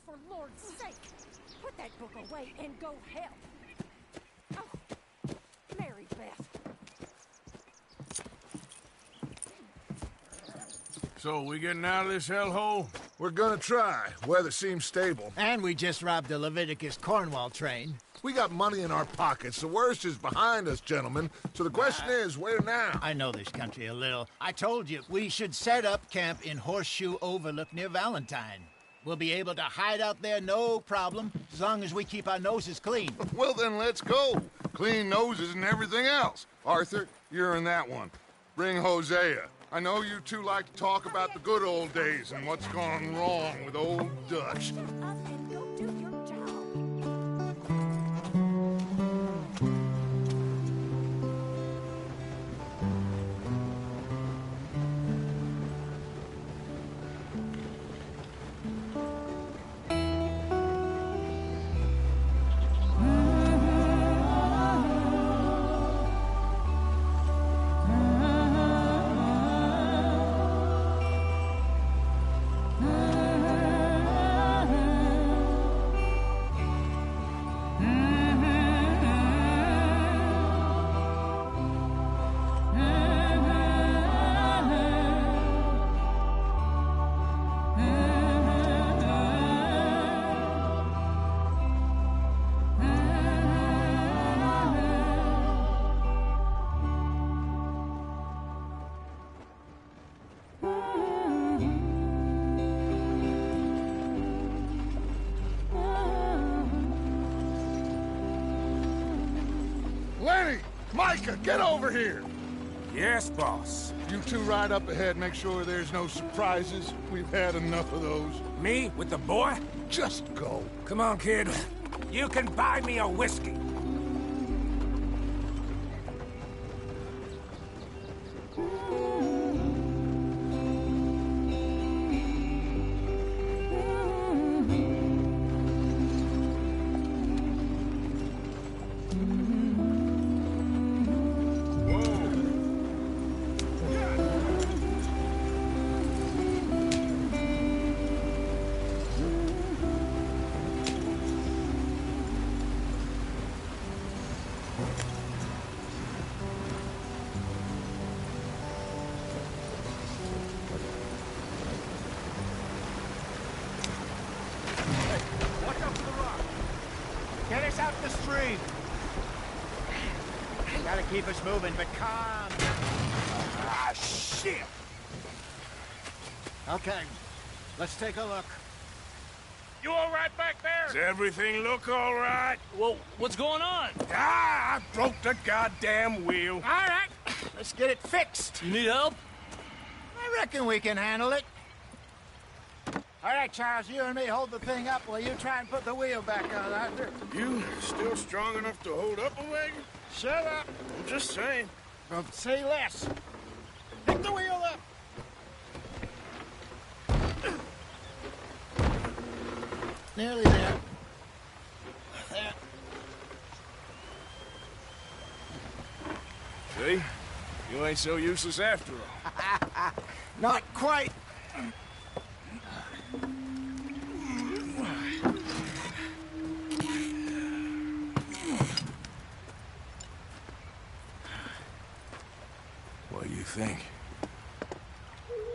for Lord's sake! Put that book away and go help! Oh, Mary Beth. So, we getting out of this hellhole? We're gonna try. Weather seems stable. And we just robbed the Leviticus Cornwall train. We got money in our pockets. The worst is behind us, gentlemen. So the question is, where now? I know this country a little. I told you, we should set up camp in Horseshoe Overlook near Valentine. We'll be able to hide out there, no problem, as long as we keep our noses clean. Well, then let's go. Clean noses and everything else. Arthur, you're in that one. Bring Hosea. I know you two like to talk about the good old days and what's gone wrong with old Dutch. Shut up and go do your job. Lenny! Micah, get over here! Yes, boss. You two ride up ahead, make sure there's no surprises. We've had enough of those. Me? With the boy? Just go. Come on, kid. You can buy me a whiskey. Get us out the street. Gotta keep us moving, but calm. Ah, shit! Okay, let's take a look. You all right back there? Does everything look all right? Well, what's going on? Ah, I broke the goddamn wheel. All right, let's get it fixed. You need help? I reckon we can handle it. All right, Charles, you and me hold the thing up while you try and put the wheel back on, Arthur. You still strong enough to hold up a wagon? Shut up. I'm just saying. Well, say less. Pick the wheel up. Nearly there. There. See? You ain't so useless after all. Not quite. What do you think?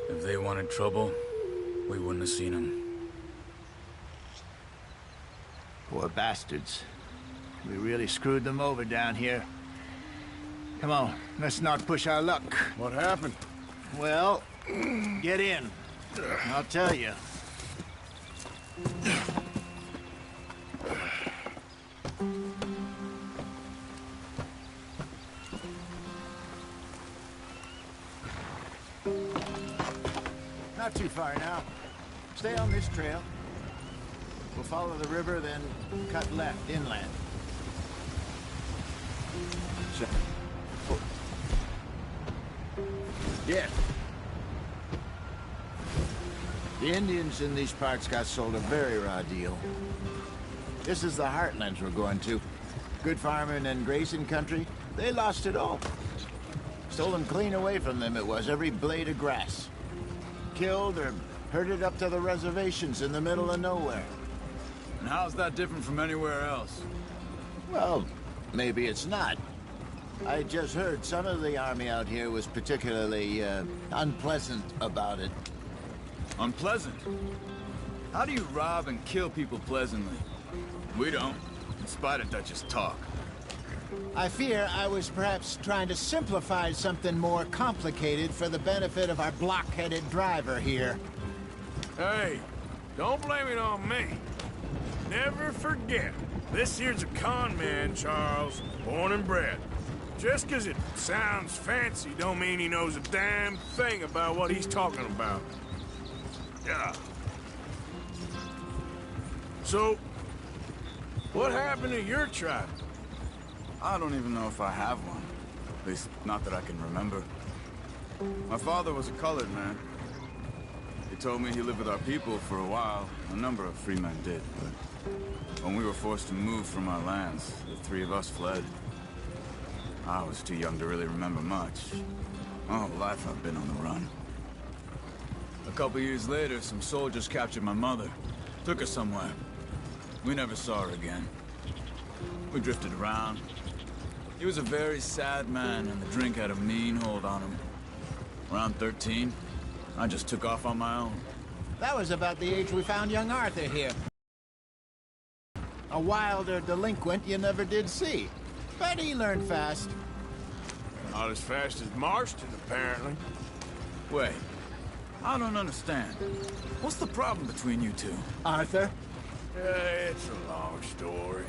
If they wanted trouble, we wouldn't have seen them. Poor bastards. We really screwed them over down here. Come on, let's not push our luck. What happened? Well, get in. I'll tell you. Not too far now. Stay on this trail. We'll follow the river, then cut left inland. Yeah. The Indians in these parts got sold a very raw deal. This is the heartlands we're going to. Good farming and grazing country, they lost it all. Stolen clean away from them it was, every blade of grass. Killed or herded up to the reservations in the middle of nowhere. And how's that different from anywhere else? Well, maybe it's not. I just heard some of the army out here was particularly, unpleasant about it. Unpleasant? How do you rob and kill people pleasantly? We don't, in spite of Dutch's talk. I fear I was perhaps trying to simplify something more complicated for the benefit of our block-headed driver here. Hey, don't blame it on me. Never forget, this here's a con man, Charles, born and bred. Just 'cause it sounds fancy don't mean he knows a damn thing about what he's talking about. Yeah. So, what happened to your tribe? I don't even know if I have one. At least, not that I can remember. My father was a colored man. He told me he lived with our people for a while. A number of free men did, but when we were forced to move from our lands, the three of us fled. I was too young to really remember much. My whole life I've been on the run. A couple years later, some soldiers captured my mother. Took her somewhere. We never saw her again. We drifted around. He was a very sad man, and the drink had a mean hold on him. Around 13, I just took off on my own. That was about the age we found young Arthur here. A wilder delinquent you never did see. But he learned fast. Not as fast as Marston, apparently. Wait, I don't understand. What's the problem between you two? Arthur? It's a long story.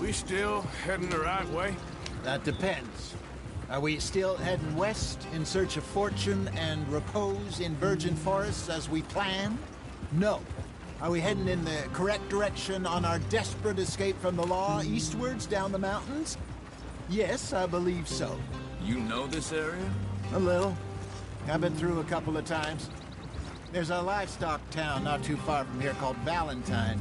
We still heading the right way? That depends. Are we still heading west in search of fortune and repose in virgin forests as we planned? No. Are we heading in the correct direction on our desperate escape from the law eastwards down the mountains? Yes, I believe so. You know this area? A little. I've been through a couple of times. There's a livestock town not too far from here called Valentine.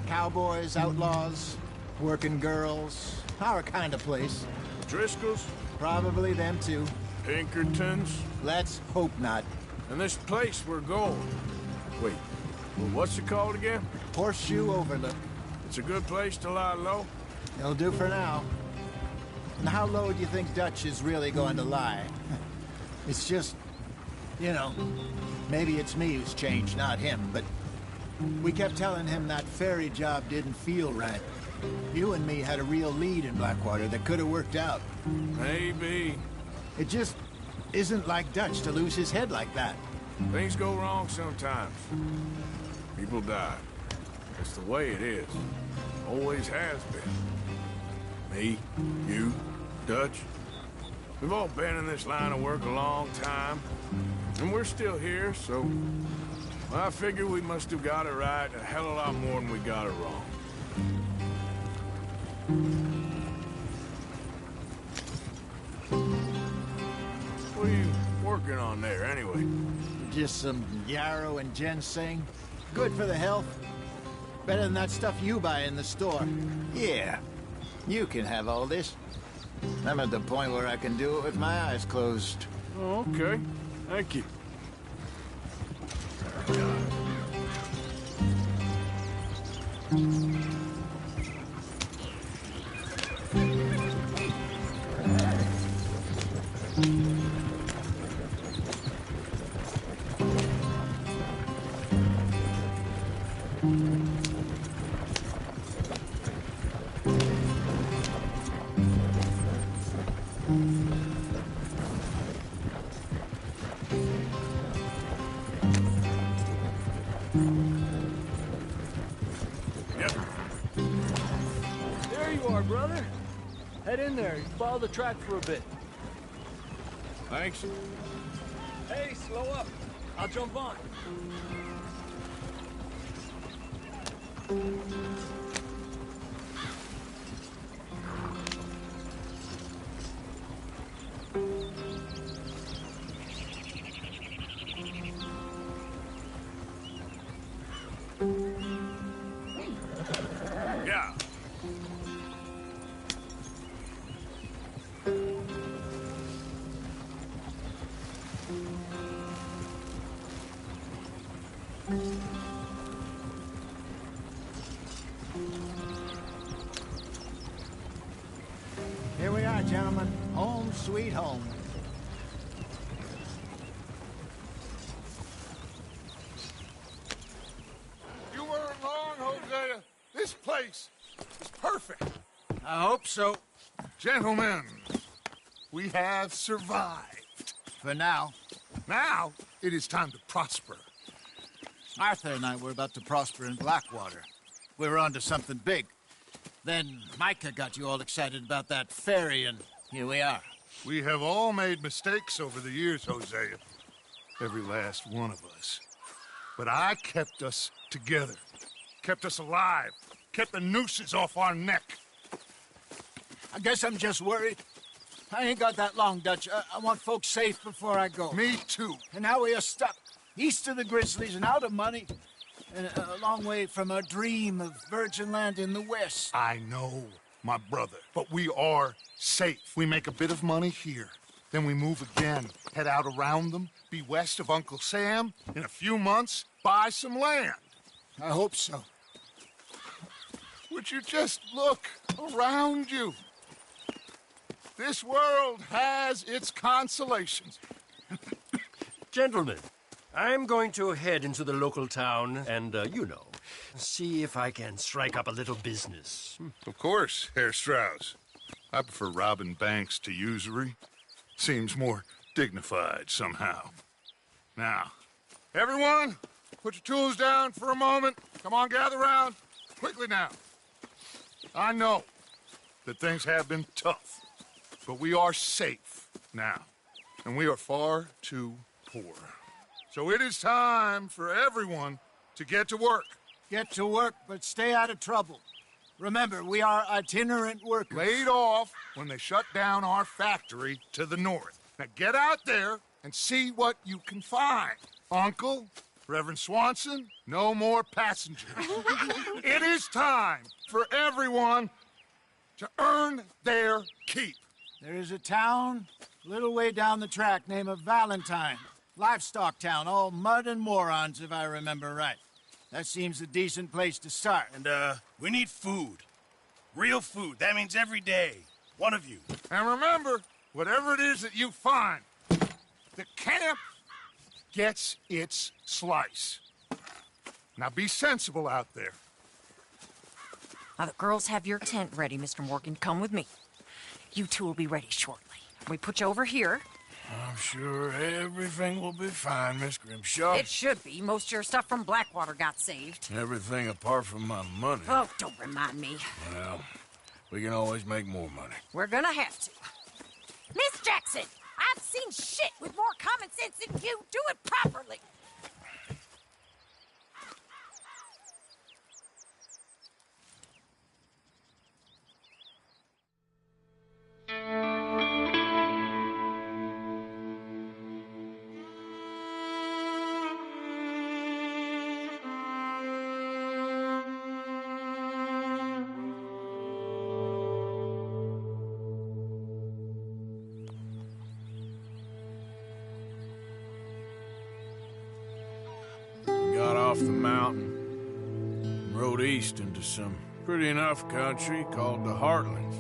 Cowboys, outlaws, working girls, our kind of place. Driscoll's? Probably them too. Pinkertons? Let's hope not. And this place we're going. Wait, what's it called again? Horseshoe Overlook. It's a good place to lie low? It'll do for now. And how low do you think Dutch is really going to lie? It's just, you know, maybe it's me who's changed, not him, but we kept telling him that ferry job didn't feel right. You and me had a real lead in Blackwater that could have worked out. Maybe. It just isn't like Dutch to lose his head like that. Things go wrong sometimes. People die. It's the way it is. Always has been. Me, you, Dutch. We've all been in this line of work a long time. And we're still here, so... I figure we must have got it right a hell of a lot more than we got it wrong. What are you working on there, anyway? Just some yarrow and ginseng. Good for the health. Better than that stuff you buy in the store. Yeah, you can have all this. I'm at the point where I can do it with my eyes closed. Oh, okay. Thank you. There you are, brother. Head in there. Follow the track for a bit. Thanks. Hey, slow up. I'll jump on. Yeah. sweet home. You weren't wrong, Hosea. This place is perfect. I hope so. Gentlemen, we have survived. For now. Now, it is time to prosper. Arthur and I were about to prosper in Blackwater. We were onto something big. Then Micah got you all excited about that ferry, and here we are. We have all made mistakes over the years, Hosea. Every last one of us. But I kept us together. Kept us alive. Kept the nooses off our neck. I guess I'm just worried. I ain't got that long, Dutch. I want folks safe before I go. Me too. And now we are stuck, east of the Grizzlies and out of money, and a long way from our dream of virgin land in the west. I know, my brother, but we are safe. We make a bit of money here. Then we move again, head out around them, be west of Uncle Sam. In a few months, buy some land. I hope so. Would you just look around you? This world has its consolations. Gentlemen, I'm going to head into the local town and, see if I can strike up a little business. Of course, Herr Strauss. I prefer robbing banks to usury. Seems more dignified somehow. Now, everyone, put your tools down for a moment. Come on, gather round. Quickly now. I know that things have been tough, but we are safe now, and we are far too poor. So it is time for everyone to get to work. Get to work, but stay out of trouble. Remember, we are itinerant workers. Laid off when they shut down our factory to the north. Now get out there and see what you can find. Uncle, Reverend Swanson, no more passengers. It is time for everyone to earn their keep. There is a town a little way down the track named Valentine. Livestock town, all mud and morons, if I remember right. That seems a decent place to start. And, we need food. Real food. That means every day. One of you. And remember, whatever it is that you find, the camp gets its slice. Now be sensible out there. Now, the girls have your tent ready, Mr. Morgan. Come with me. You two will be ready shortly. We put you over here. I'm sure everything will be fine, Miss Grimshaw. It should be. Most of your stuff from Blackwater got saved. Everything apart from my money. Oh, don't remind me. Well, we can always make more money. We're gonna have to. Miss Jackson, I've seen shit with more common sense than you. Do it properly. Got off the mountain and rode east into some pretty enough country called the Heartlands.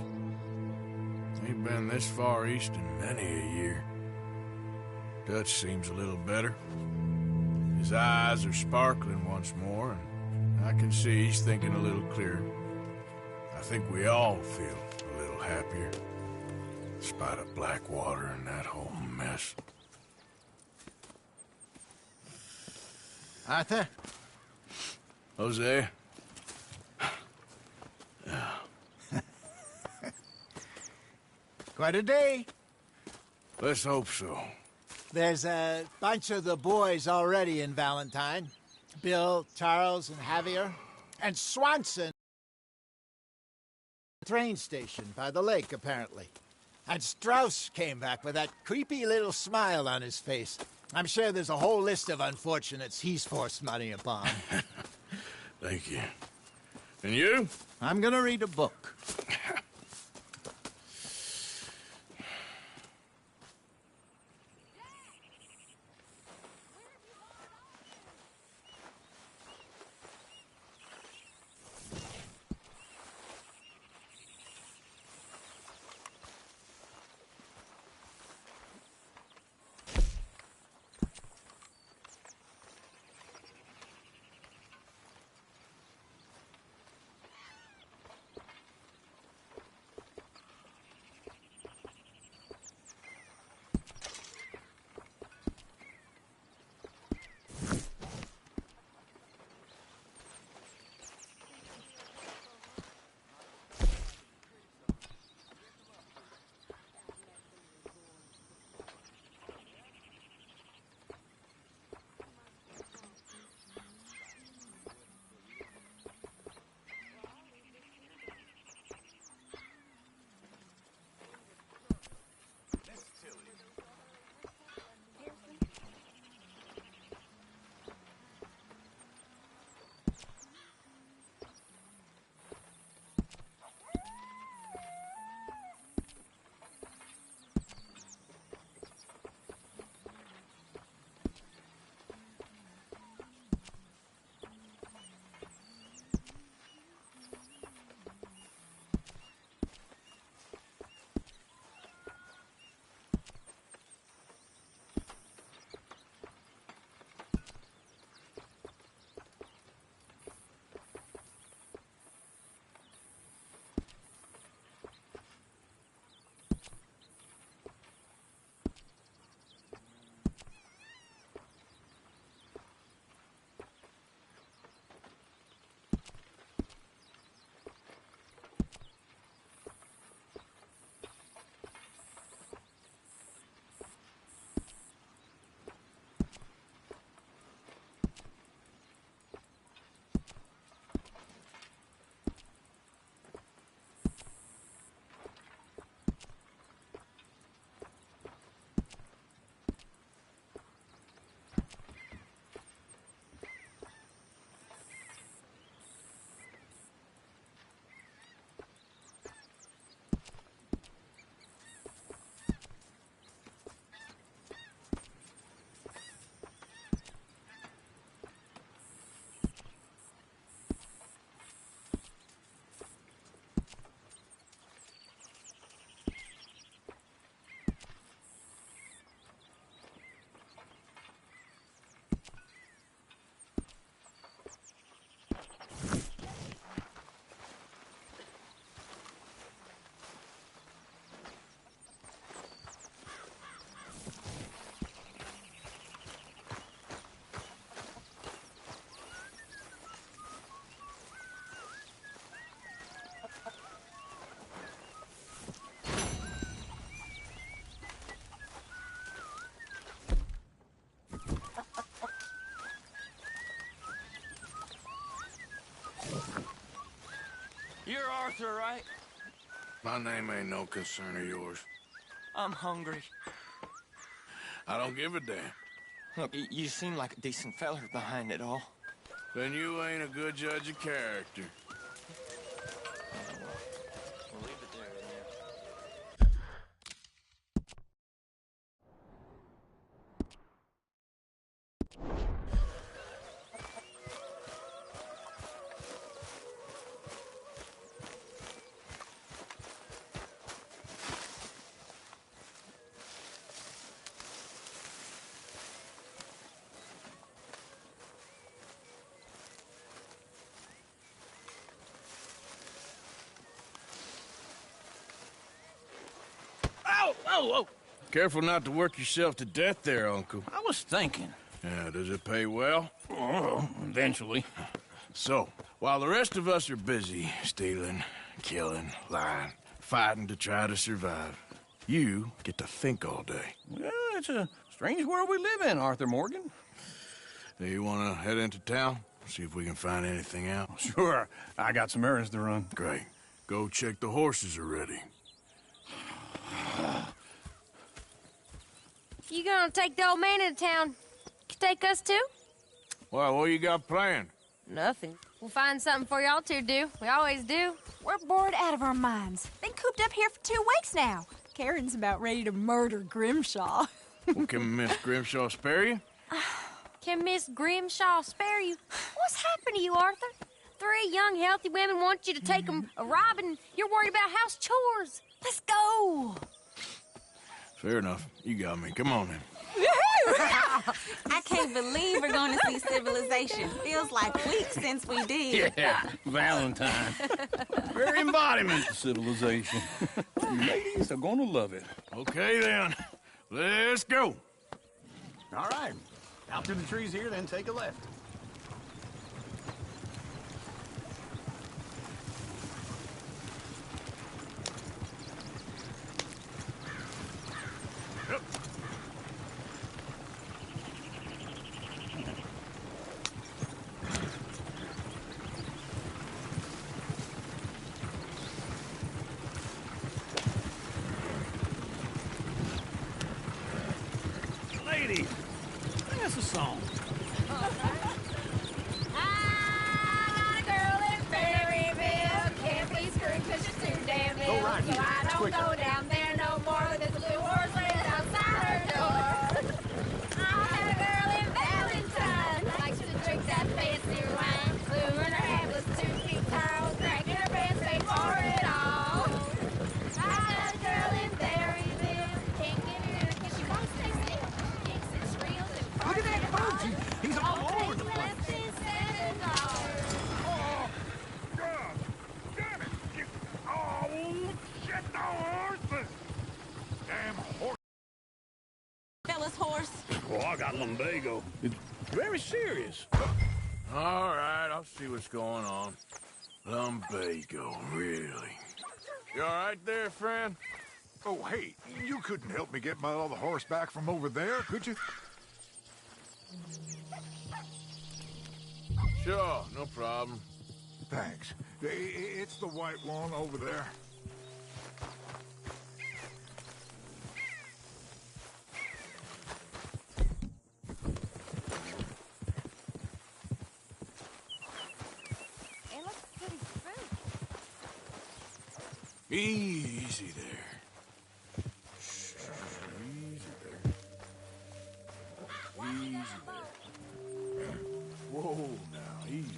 Ain't been this far east in many a year. Dutch seems a little better. His eyes are sparkling once more, and I can see he's thinking a little clearer. I think we all feel a little happier, in spite of Blackwater and that whole mess. Arthur? Jose? Quite a day. Let's hope so. There's a bunch of the boys already in Valentine. Bill, Charles, and Javier. And Swanson. Train station by the lake, apparently. And Strauss came back with that creepy little smile on his face. I'm sure there's a whole list of unfortunates he's forced money upon. Thank you. And you? I'm gonna read a book. Arthur, right? My name ain't no concern of yours. I'm hungry. I don't give a damn. Look, you seem like a decent feller behind it all. Then you ain't a good judge of character. We'll leave it there, then. Whoa! Careful not to work yourself to death there, Uncle. I was thinking. Yeah, does it pay well? Oh, eventually. So, while the rest of us are busy stealing, killing, lying, fighting to try to survive, you get to think all day. Well, it's a strange world we live in, Arthur Morgan. Do you want to head into town? See if we can find anything out? Sure. I got some errands to run. Great. Go check the horses are ready. You gonna take the old man into town? Take us too? Well, what you got planned? Nothing. We'll find something for y'all to do. We always do. We're bored out of our minds. Been cooped up here for 2 weeks now. Karen's about ready to murder Grimshaw. Well, can Miss Grimshaw spare you? Can Miss Grimshaw spare you? What's happened to you, Arthur? 3 young, healthy women want you to take them a robbing. You're worried about house chores. Let's go. Fair enough. You got me. Come on, then. I can't believe we're going to see civilization. Feels like weeks since we did. Yeah, Valentine. Very embodiment of civilization. You ladies are gonna love it. Okay, then. Let's go. All right. Out through the trees here, then take a left. Ladies, sing us a song. I got a girl in Berryville. Can't be screwed 'cause she's too damn ill. Go right So here. I don't Quicker. go down there no more. There's a blue horse laid outside her door. I had a girl in Valentine. Likes to drink that fancy wine. Blue in her head was 2 feet tall. Cracking her pants, paid for it all. I had a girl in Berryville. Can't get her in 'cause she won't stay still. Kicks and shrills and Look at that barks bird. and He's all over the place. left in $7. God damn it! Oh, shit, the horses! Damn horse! Fella's horse. Oh, I got lumbago. It's very serious. All right, I'll see what's going on. Lumbago, really? You all right there, friend? Oh, hey, you couldn't help me get my other horse back from over there, could you? Sure, no problem. Thanks. It's the white one over there. It looks pretty fruit. Easy there. Shh, easy there. Easy there. Whoa, now, easy, easy.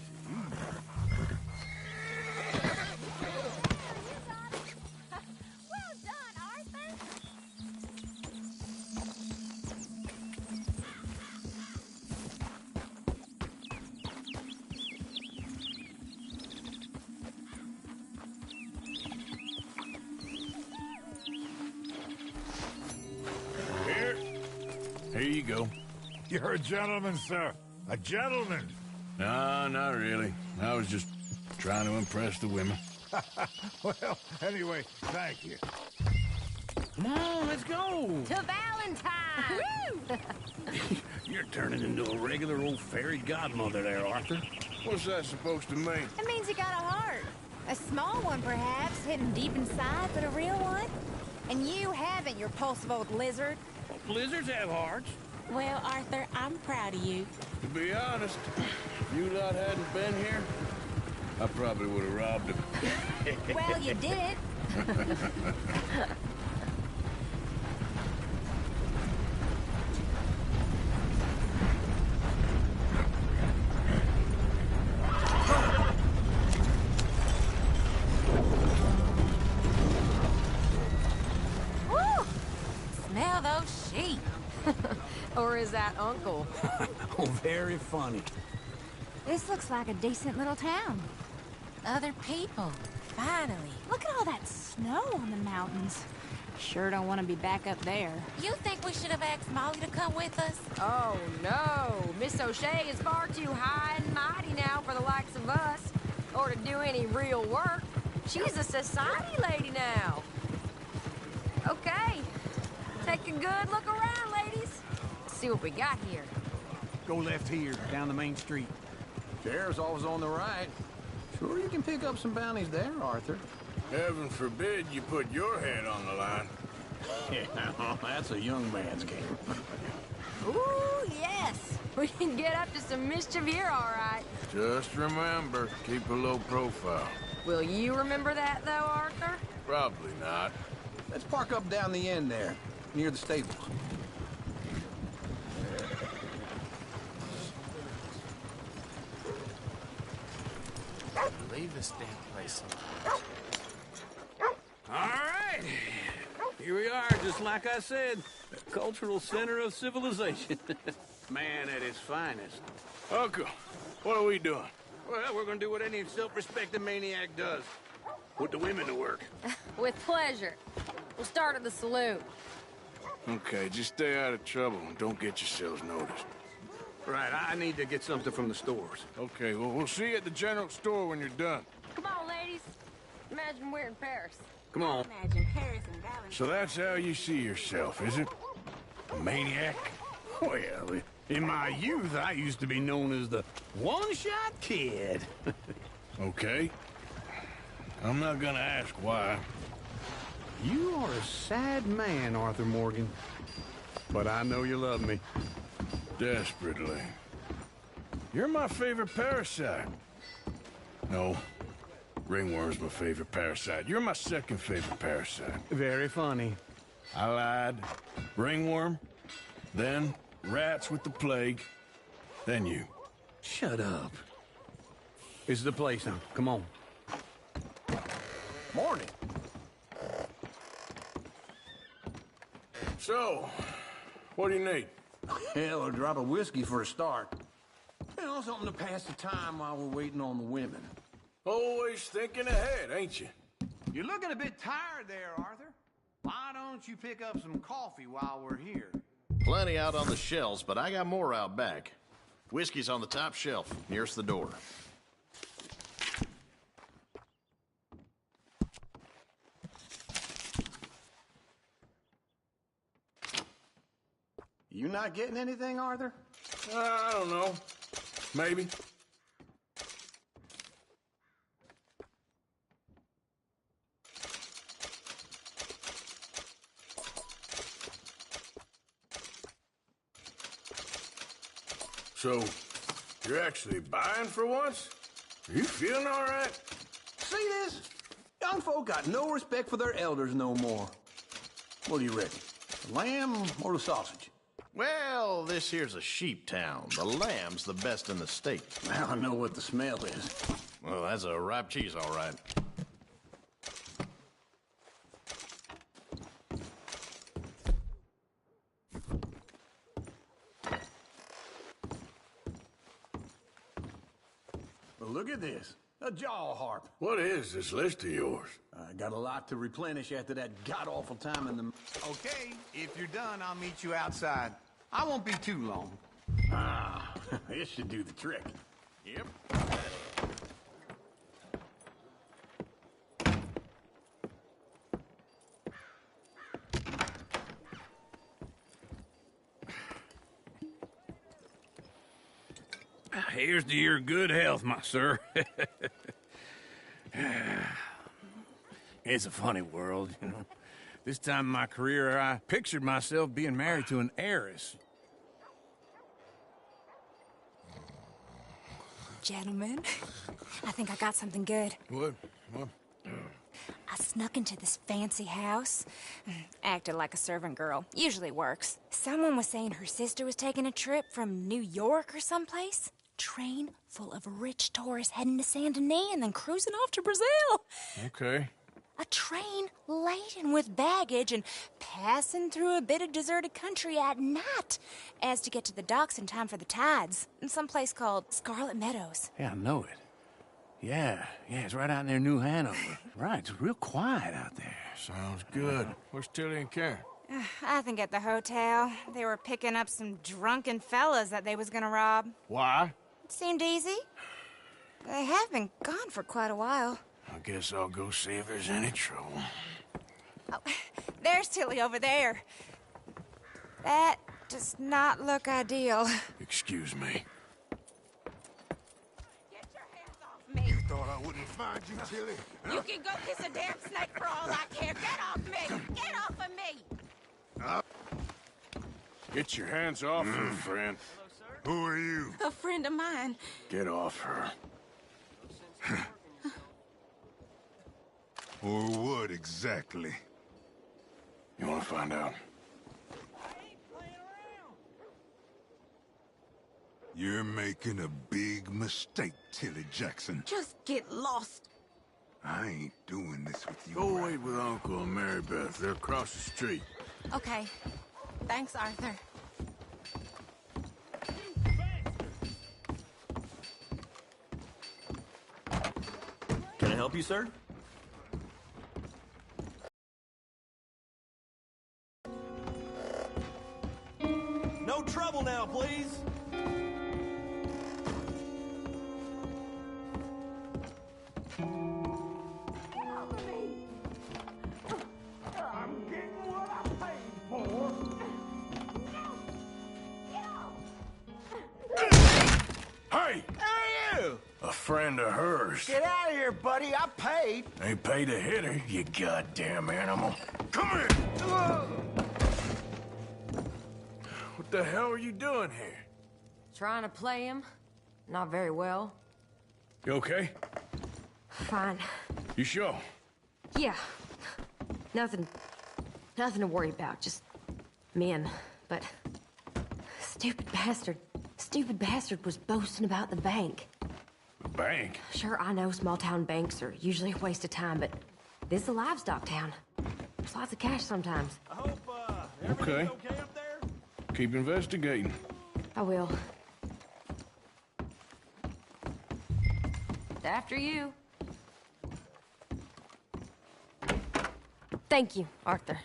Well done, Arthur. Here you go. You're a gentleman, sir. A gentleman. No, not really. I was just trying to impress the women. Well, anyway, thank you. Come on, let's go. To Valentine. You're turning into a regular old fairy godmother there, Arthur. What's that supposed to mean? It means you got a heart. A small one, perhaps, hidden deep inside, but a real one? And you haven't, you repulsive old lizard. Lizards have hearts. Well, Arthur, I'm proud of you. To be honest, if you lot hadn't been here, I probably would have robbed him. Well, you did. Woo! Smell those sheep. Or is that Uncle? Oh, very funny. This looks like a decent little town. Other people. Finally. Look at all that snow on the mountains. Sure don't want to be back up there. You think we should have asked Molly to come with us? Oh, no. Miss O'Shea is far too high and mighty now for the likes of us, or to do any real work. She's a society lady now. Okay. Take a good look around, ladies. See what we got here. Go left here, down the main street. Sheriff's always on the right. Sure you can pick up some bounties there, Arthur. Heaven forbid you put your head on the line. Yeah, that's a young man's game. Ooh, yes. We can get up to some mischief here, all right. Just remember, keep a low profile. Will you remember that, though, Arthur? Probably not. Let's park up down the end there, near the stables. Leave this damn place All right. Here we are, just like I said. The cultural center of civilization. Man at his finest. Uncle, what are we doing? Well, we're gonna do what any self-respecting maniac does. Put the women to work. With pleasure. We'll start at the saloon. Okay, just stay out of trouble and don't get yourselves noticed. Right, I need to get something from the stores. Okay, well, we'll see you at the general store when you're done. Come on, ladies. Imagine we're in Paris. Come on. Imagine Paris and Valentine. So that's how you see yourself, is it? A maniac? Well, in my youth, I used to be known as the one-shot kid. Okay. I'm not gonna ask why. You are a sad man, Arthur Morgan. But I know you love me. Desperately. You're my favorite parasite. No. Ringworm's my favorite parasite. You're my second favorite parasite. Very funny. I lied. Ringworm. Then rats with the plague. Then you. Shut up. This is the place now. Come on. Morning. So, what do you need? Hell, a drop of whiskey for a start. You know, something to pass the time while we're waiting on the women. Always thinking ahead, ain't you? You're looking a bit tired there, Arthur. Why don't you pick up some coffee while we're here? Plenty out on the shelves, but I got more out back. Whiskey's on the top shelf, nearest the door. You not getting anything, Arthur? I don't know. Maybe. So, you're actually buying for once? Are you feeling all right? See this? Young folk got no respect for their elders no more. What do you reckon? The lamb or the sausage? Well, this here's a sheep town. The lamb's the best in the state. Well, I know what the smell is. Well, that's a ripe cheese, all right. Well, look at this. A jaw harp. What is this list of yours? I got a lot to replenish after that god-awful time in the... Okay, if you're done, I'll meet you outside. I won't be too long. Ah, this should do the trick. Yep. Here's to your good health, my sir. It's a funny world, you know. This time in my career, I pictured myself being married to an heiress. Gentlemen, I think I got something good. What? I snuck into this fancy house. Acted like a servant girl. Usually works. Someone was saying her sister was taking a trip from New York or someplace. Train full of rich tourists heading to Saint Denis and then cruising off to Brazil. Okay. A train laden with baggage and passing through a bit of deserted country at night as to get to the docks in time for the tides in some place called Scarlet Meadows. Yeah, I know it. Yeah, it's right out near New Hanover. Right, it's real quiet out there. Sounds good. Where's Tilly and Karen? I think at the hotel. They were picking up some drunken fellas that they was gonna rob. Why? It seemed easy. They have been gone for quite a while. I guess I'll go see if there's any trouble. Oh, there's Tilly over there. That does not look ideal. Excuse me. Get your hands off me. Thought I wouldn't find you, Tilly. You can go kiss a damn snake for all I care. Get off me! Get off of me! Get your hands off her, friend. Who are you? A friend of mine. Get off her. Or what exactly? You want to find out? You're making a big mistake, Tilly Jackson. Just get lost. I ain't doing this with you. Go wait with Uncle and Mary Beth. They're across the street. Okay. Thanks, Arthur. Can I help you, sir? No trouble now, please. Hey! Who are you? A friend of hers. Get out of here, buddy. I paid. Ain't paid to hit her, you goddamn animal. Come here! What the hell are you doing here? Trying to play him. Not very well. You okay? Fine. You sure? Yeah. Nothing to worry about. Just men. But stupid bastard was boasting about the bank. The bank? Sure, I know small town banks are usually a waste of time, but this is a livestock town. There's lots of cash sometimes. I hope, Okay. okay up there? Keep investigating. I will. After you. Thank you, Arthur.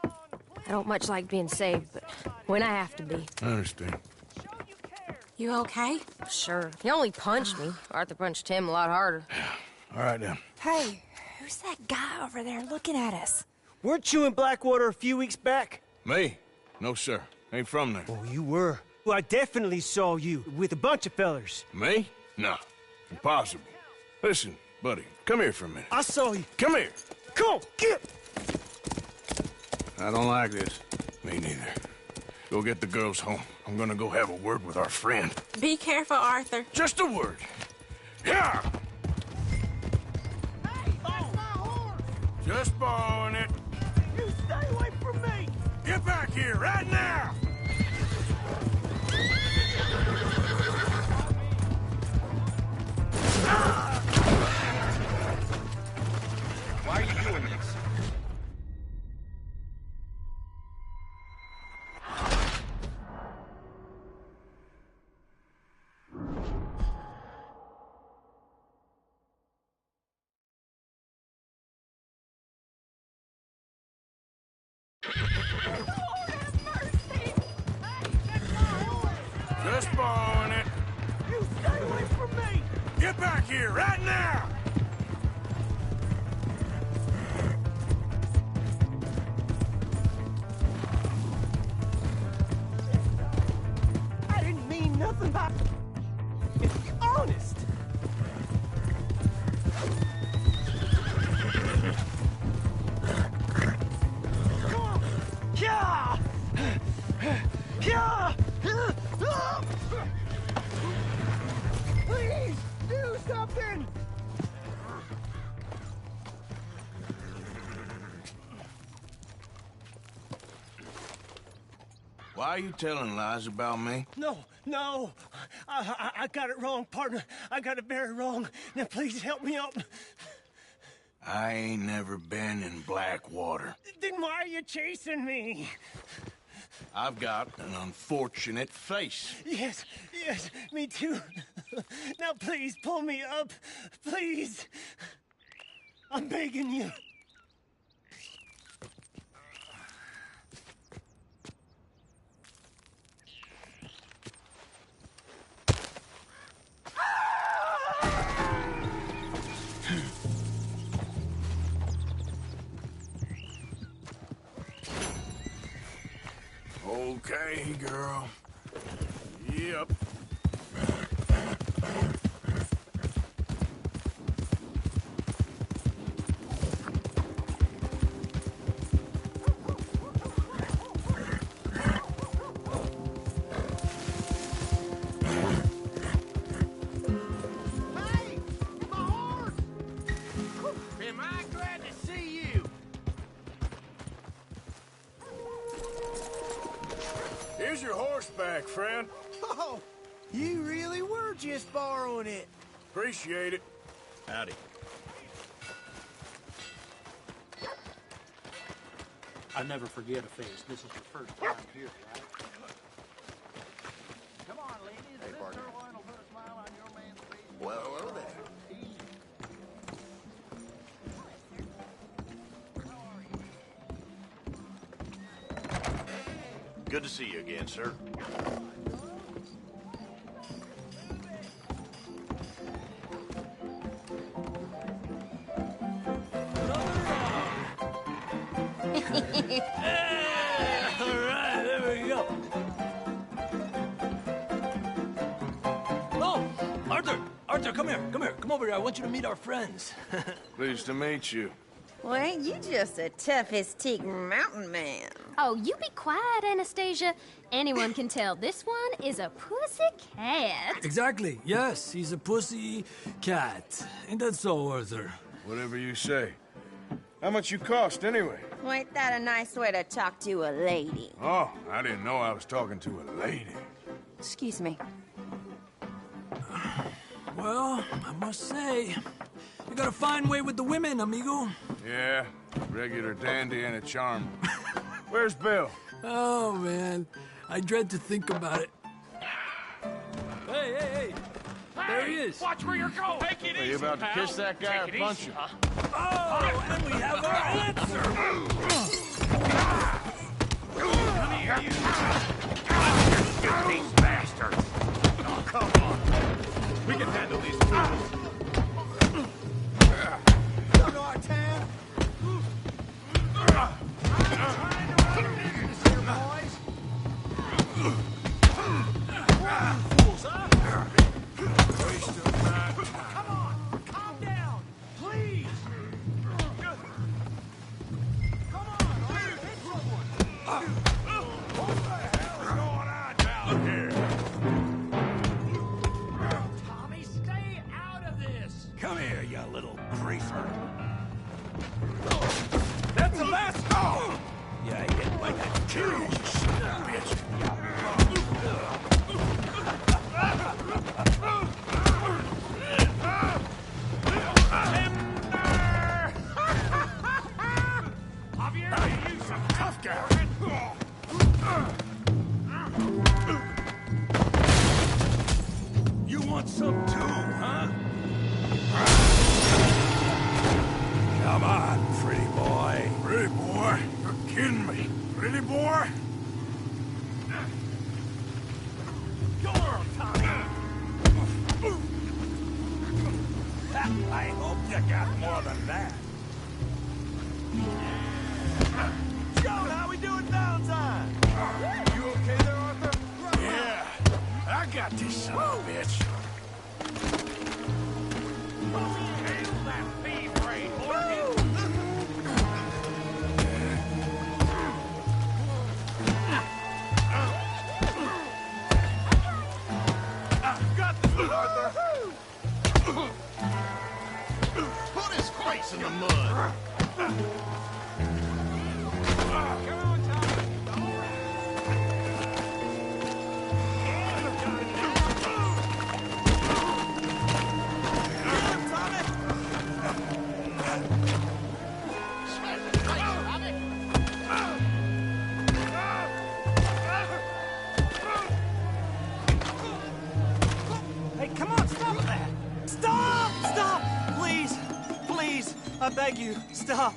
I don't much like being saved, but when I have to be. I understand. You okay? Sure. He only punched me. Arthur punched him a lot harder. All right, then. Hey, who's that guy over there looking at us? Weren't you in Blackwater a few weeks back? Me? No, sir. Ain't from there. Oh, you were. Well, I definitely saw you with a bunch of fellers. Me? No. Impossible. Listen, buddy, come here for a minute. I saw you. Come here. Come on, get! I don't like this. Me neither. Go get the girls home. I'm gonna go have a word with our friend. Be careful, Arthur. Just a word. Yeah! Hey, that's my horse! Just borrowing it. You stay away from me! Get back here right now! Why are you doing this? Just borrowing it. You stay away from me! Get back here right now! I didn't mean nothing by... Honest. Please, do something! Why are you telling lies about me? No. I got it wrong, partner. I got it very wrong. Now, please help me out. I ain't never been in Blackwater. Then why are you chasing me? I've got an unfortunate face. Yes, me too. Now, please, pull me up. Please. I'm begging you. Okay, girl. Yep. Am I glad to see you? Here's your horseback, friend. Oh, you really were just borrowing it. Appreciate it. Howdy. I never forget a face. This is your first time here, right? Come on, ladies. This sirloin will put a smile on your man's face. Well, there. Good to see you again, sir. All right, there we go. Oh, Arthur, come here. Come over here. I want you to meet our friends. Pleased to meet you. Well, ain't you just the toughest teak mountain man? Oh, you be quiet, Anastasia. Anyone can tell this one is a pussy cat. Exactly. Yes, he's a pussy cat. Ain't that so, Arthur? Whatever you say. How much you cost, anyway? Well, ain't that a nice way to talk to a lady? Oh, I didn't know I was talking to a lady. Excuse me. Well, I must say, you got a fine way with the women, amigo. Yeah, regular dandy and a charm. Where's Bill? Oh, man. I dread to think about it. Hey! There he is. Watch where you're going. Take it Are you about to kiss that guy or punch him? Oh, and we have our answer. Come here, you. Get these bastards. Oh, come on. We can handle these fools. Come to our town. I'm trying to run a business here, boys. Fools, huh? Come on, calm down, please. Come on, Arthur, hit someone. What the hell is going on down here? Tommy, stay out of this. Come here, you little greaser. That's the last call. Yeah, I get like a kill you, son of a bitch. Javier, you some tough guy. You want some too, huh? Come on, pretty boy. Pretty boy? You're kidding me. Pretty boy? Go on, Tommy. I hope you got more than that. John, how we doing downtime? You okay there, Arthur? Yeah, I got this son of a bitch. Handle that feed rate, Morgan. ass in the mud. Hey, come on, stop that! Stop! Stop! Please! Please! I beg you, stop.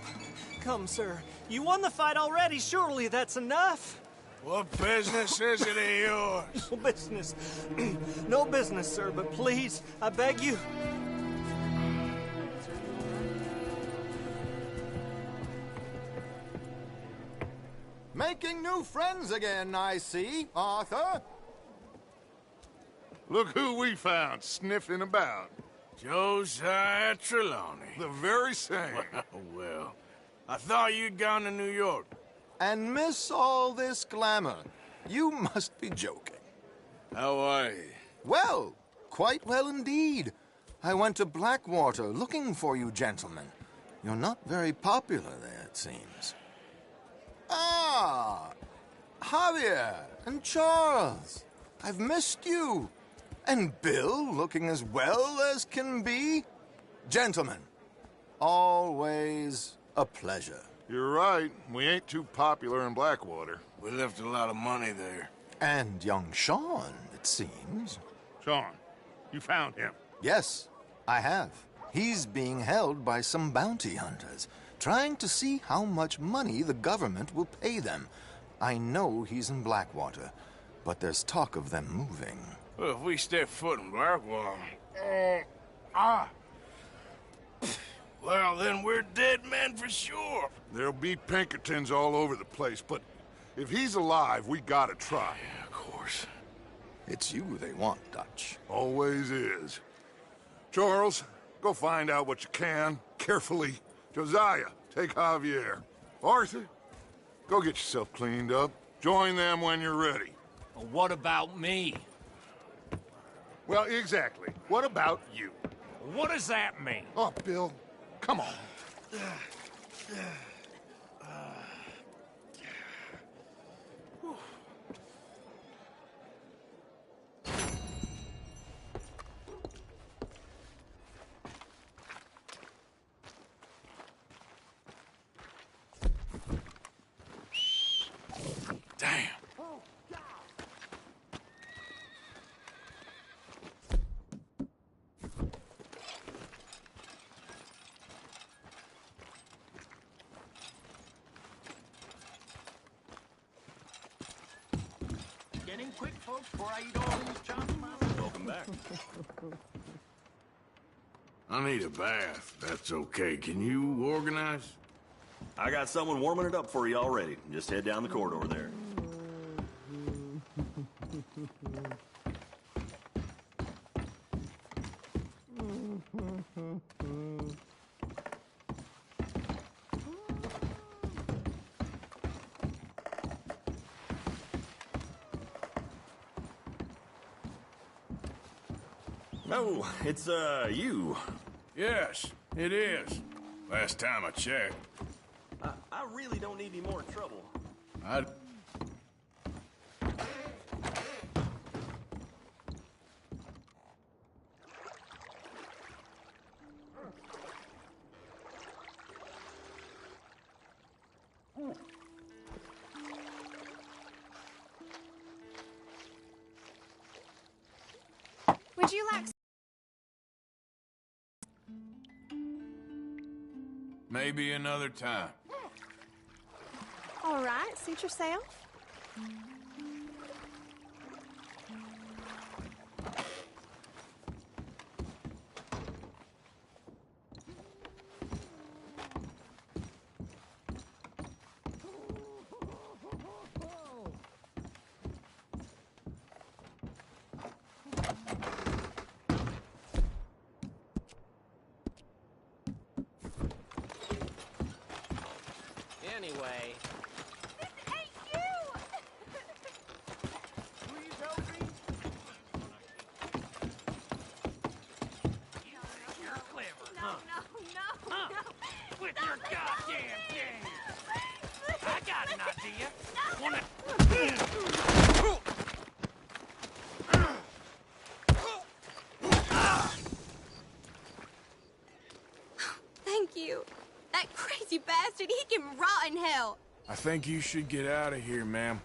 Come, sir. You won the fight already. Surely that's enough. What business is it of yours? No business. No business, sir, but please, I beg you. Making new friends again, I see, Arthur. Look who we found sniffing about. Josiah Trelawney. The very same. Well, I thought you'd gone to New York. And miss all this glamour. You must be joking. How are you? Well, quite well indeed. I went to Blackwater looking for you gentlemen. You're not very popular there, it seems. Ah, Javier and Charles. I've missed you. And Bill looking as well as can be. Gentlemen, always a pleasure. You're right. We ain't too popular in Blackwater. We left a lot of money there. And young Sean, it seems. Sean, you found him? Yes, I have. He's being held by some bounty hunters, trying to see how much money the government will pay them. I know he's in Blackwater, but there's talk of them moving. Well, if we step foot in Blackwater... Well, then we're dead men for sure. There'll be Pinkertons all over the place, but if he's alive, we gotta try. Yeah, of course. It's you they want, Dutch. Always is. Charles, go find out what you can, carefully. Josiah, take Javier. Arthur, go get yourself cleaned up. Join them when you're ready. Well, what about me? Well, exactly. What about you? What does that mean? Oh, Bill, come on. Damn. Getting quick, folks, before I eat all these chops myself. Welcome back. I need a bath. That's okay. Can you organize? I got someone warming it up for you already. Just head down the corridor there. Oh, it's, you. Yes, it is. Last time I checked. I really don't need any more trouble. Would you like... Maybe another time. All right, suit yourself. Anyway. I think you should get out of here, ma'am.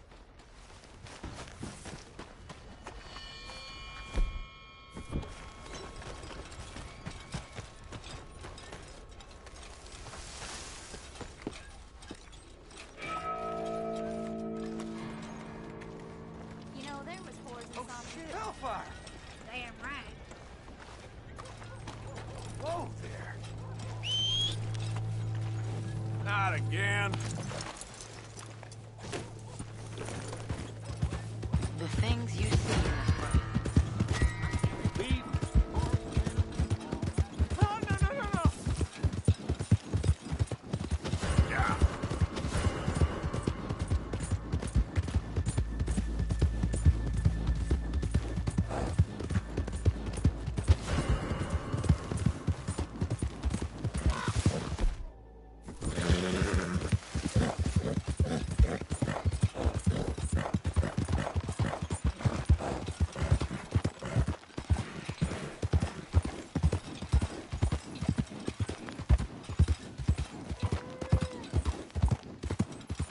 You know, there was horses on the... Hellfire! Damn right. Whoa there. Not again. The things you see in this place. Leave. No. Yeah.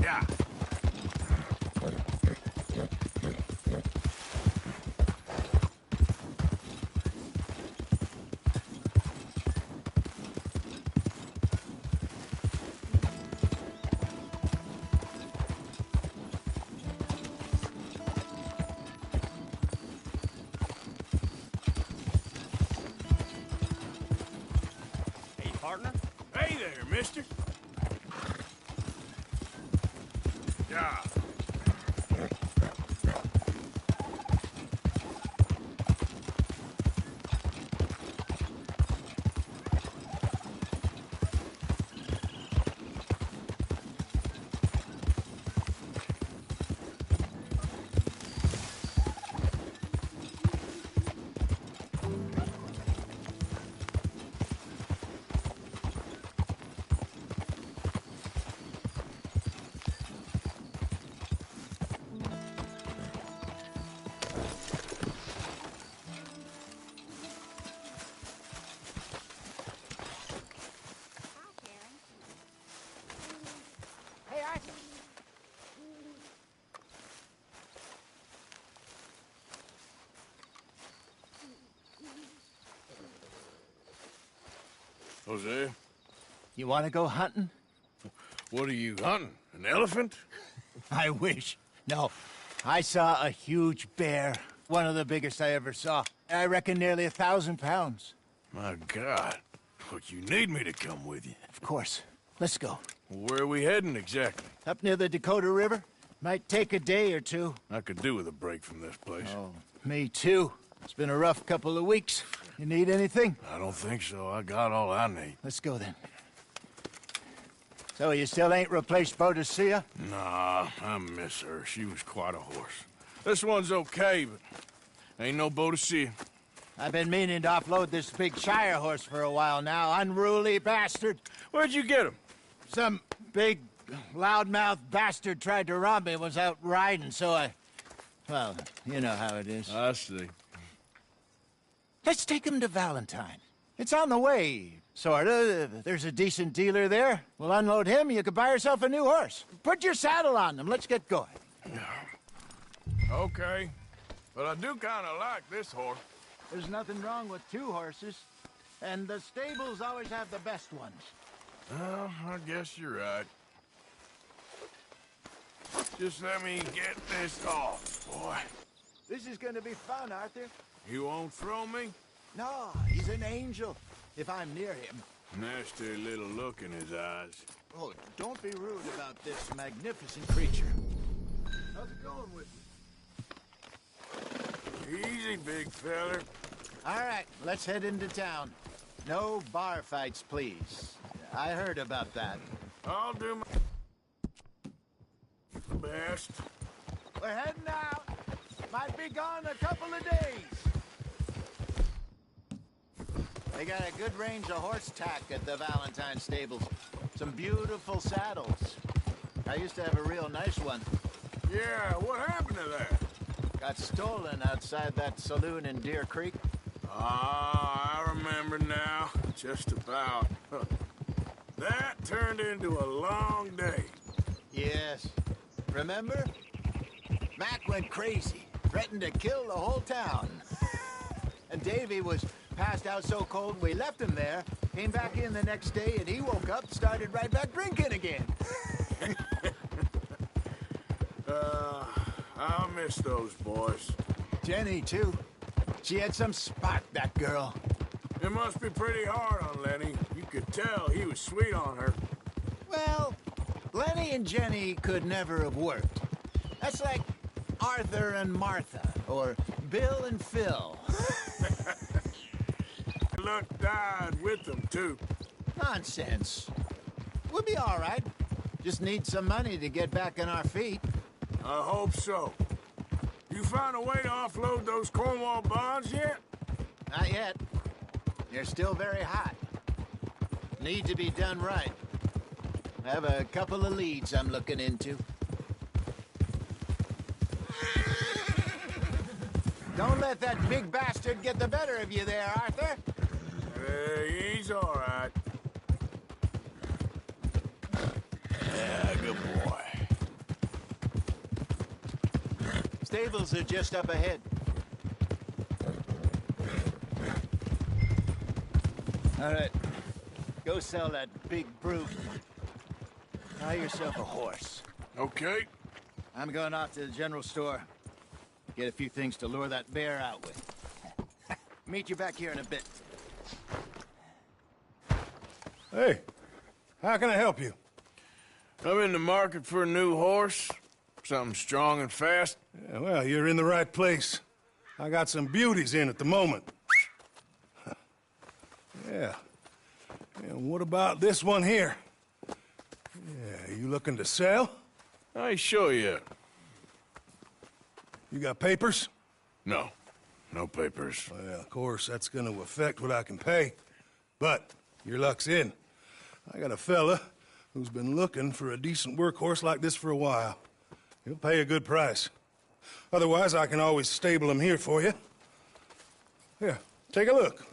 Yeah. Hey, partner. Hey there, mister. Yeah. Hey, Arthur. Jose, You want to go hunting? what are you hunting? An elephant? I wish. No. I saw a huge bear. One of the biggest I ever saw. I reckon nearly 1,000 pounds. My God. Look, you need me to come with you. Of course. Let's go. Where are we heading exactly? Up near the Dakota River. Might take a day or two. I could do with a break from this place. Oh, me too. It's been a rough couple of weeks. You need anything? I don't think so. I got all I need. Let's go then. So you still ain't replaced Boadicea? Nah, I miss her. She was quite a horse. This one's okay, but ain't no Boadicea. I've been meaning to offload this big Shire horse for a while now. Unruly bastard. Where'd you get him? Some big, loudmouth bastard tried to rob me. Was out riding, so I... Well, you know how it is. I see. Let's take him to Valentine. It's on the way, sorta. There's a decent dealer there. We'll unload him, you could buy yourself a new horse. Put your saddle on them, let's get going. Okay. But I do kind of like this horse. There's nothing wrong with two horses. And the stables always have the best ones. Well, I guess you're right. Just let me get this off, boy. This is gonna be fun, Arthur. You won't throw me? No, he's an angel. If I'm near him. Nasty little look in his eyes. Oh, don't be rude about this magnificent creature. How's it going with you? Easy, big feller. All right, let's head into town. No bar fights, please. I heard about that. I'll do my best. We're heading out. Might be gone a couple of days. They got a good range of horse tack at the Valentine stables. Some beautiful saddles. I used to have a real nice one. Yeah, what happened to that? Got stolen outside that saloon in Deer Creek. Ah, I remember now. Just about. That turned into a long day. Yes. Remember? Mac went crazy, threatened to kill the whole town. And Davy was passed out so cold we left him there, came back in the next day, and he woke up, started right back drinking again. I'll miss those boys. Jenny, too. She had some spark, that girl. It must be pretty hard on Lenny. You could tell he was sweet on her. Well, Lenny and Jenny could never have worked. That's like Arthur and Martha, or Bill and Phil. Luck died with them, too. Nonsense. We'll be all right. Just need some money to get back on our feet. I hope so. You found a way to offload those Cornwall bonds yet? Not yet. They're still very hot. Need to be done right. I have a couple of leads I'm looking into. Don't let that big bastard get the better of you there, Arthur. He's all right. Yeah, good boy. Stables are just up ahead. All right. Go sell that big brute. Buy yourself a horse. Okay. I'm going off to the general store. Get a few things to lure that bear out with. Meet you back here in a bit. Hey, how can I help you? I'm in the market for a new horse. Something strong and fast. Yeah, well, you're in the right place. I got some beauties in at the moment. Yeah. And what about this one here? Yeah, you looking to sell? I show you. You got papers? No. No papers. Well, of course, that's gonna affect what I can pay. But your luck's in. I got a fella who's been looking for a decent workhorse like this for a while. He'll pay a good price. Otherwise, I can always stable him here for you. Here, take a look.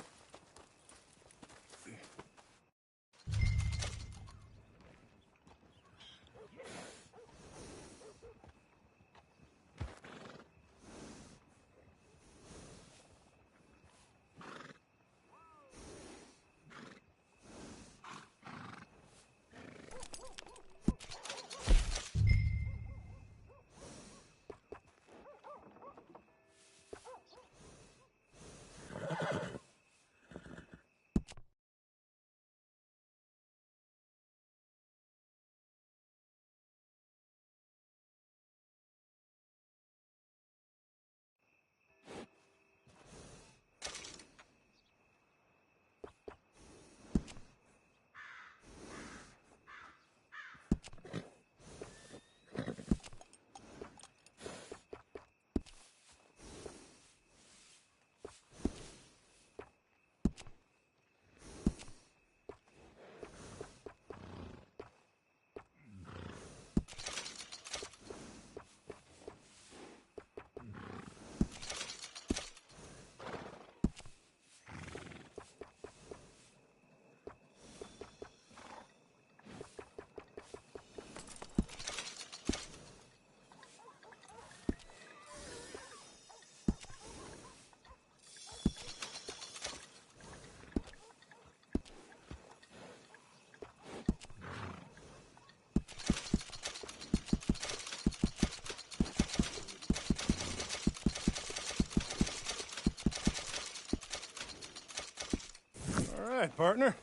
All right, partner.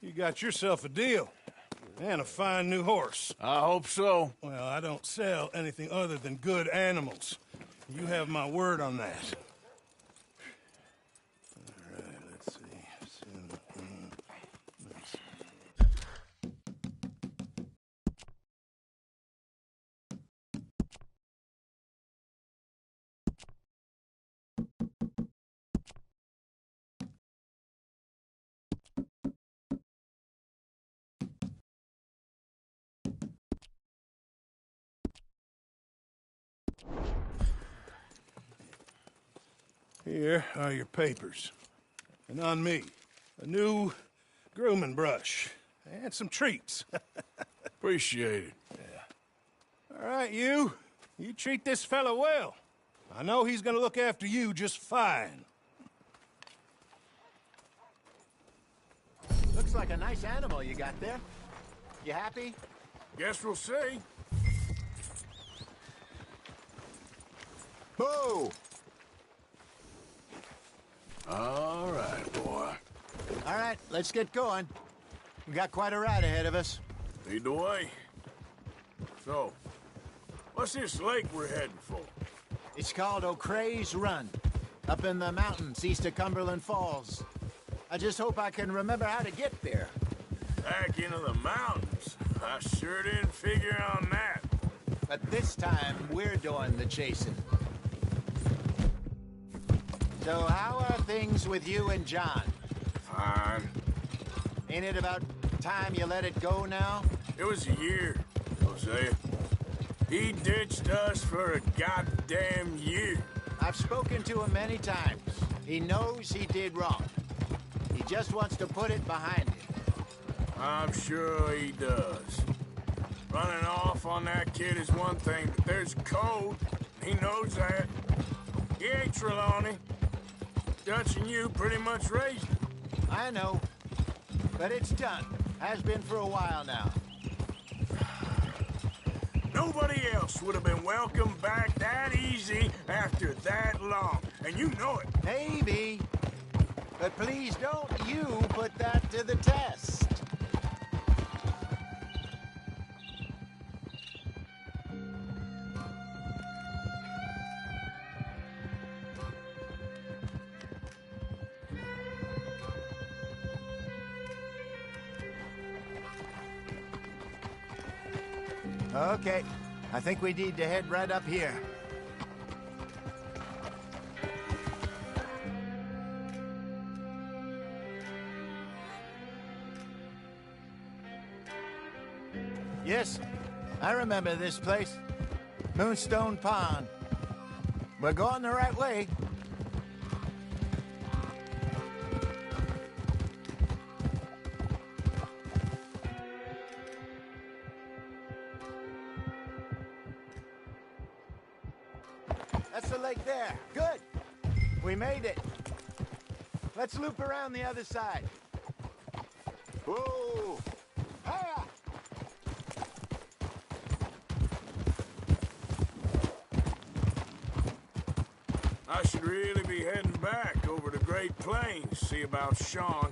You got yourself a deal. And a fine new horse. I hope so. Well, I don't sell anything other than good animals. You have my word on that. All right, let's see. Here are your papers. And on me, a new grooming brush and some treats. Appreciate it. Yeah. All right, you. You treat this fella well. I know he's gonna look after you just fine. Looks like a nice animal you got there. You happy? Guess we'll see. Boo! All right, boy. All right, let's get going. We got quite a ride ahead of us. Lead the way. So, what's this lake we're heading for? It's called O'Creagh's Run, up in the mountains east of Cumberland Falls. I just hope I can remember how to get there. Back into the mountains? I sure didn't figure on that. But this time, we're doing the chasing. So how are things with you and John? Fine. Ain't it about time you let it go now? It was a year, Hosea. He ditched us for a goddamn year. I've spoken to him many times. He knows he did wrong. He just wants to put it behind him. I'm sure he does. Running off on that kid is one thing, but there's code. He knows that. He ain't Trelawney. Dutch and you pretty much raised him. I know. But it's done. Has been for a while now. Nobody else would have been welcomed back that easy after that long. And you know it. Maybe. But please don't you put that to the test. Okay, I think we need to head right up here. Yes, I remember this place. Moonstone Pond. We're going the right way. That's the lake there. Good. We made it. Let's loop around the other side. Whoa! Hiya! I should really be heading back over the Great Plains, see about Sean.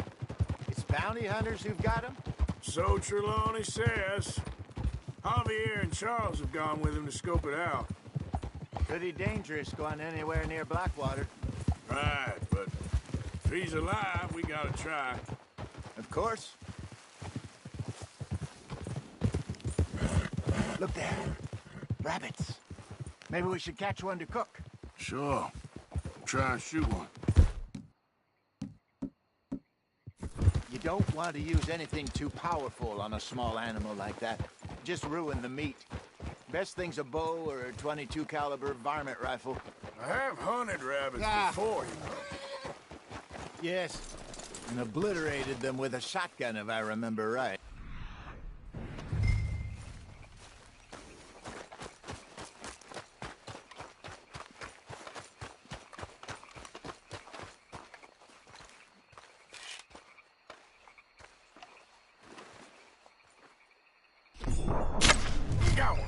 It's bounty hunters who've got him? So Trelawney says. Javier and Charles have gone with him to scope it out. Pretty dangerous going anywhere near Blackwater. Right, but if he's alive, we gotta try. Of course. Look there. Rabbits. Maybe we should catch one to cook. Sure. Try and shoot one. You don't want to use anything too powerful on a small animal like that. Just ruin the meat. Best thing's a bow or a .22 caliber varmint rifle. I have hunted rabbits before, you know. Yes, and obliterated them with a shotgun, if I remember right. Got one.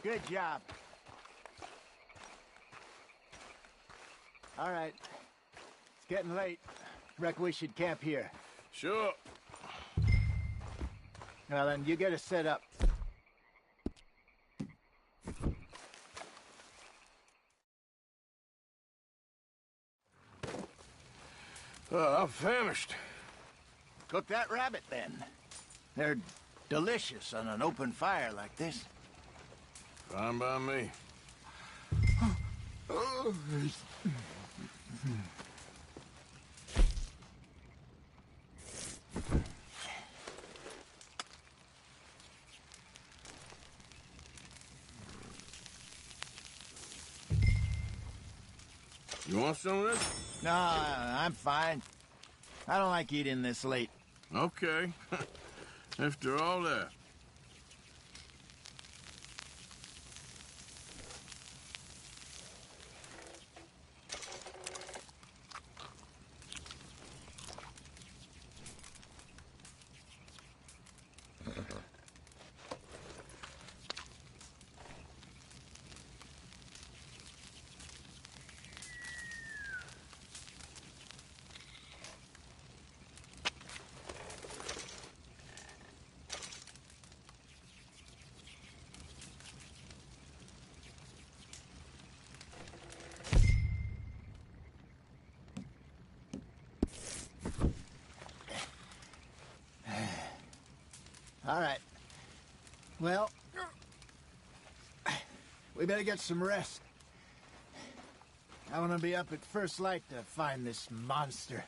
Good job. All right. It's getting late. Reckon we should camp here. Sure. Well, then, you get us set up. I'm famished. Cook that rabbit, then. They're delicious on an open fire like this. Fine by me. You want some of this? No, I'm fine. I don't like eating this late. Okay. After all that. All right. Well, we better get some rest. I want to be up at first light to find this monster.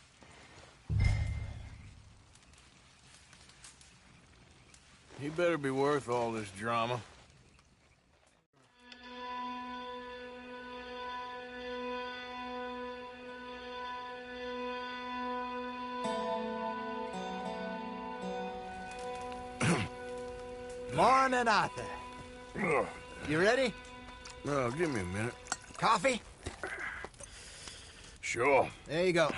He better be worth all this drama. Morning, Arthur. You ready? Well, give me a minute. Coffee? Sure. There you go.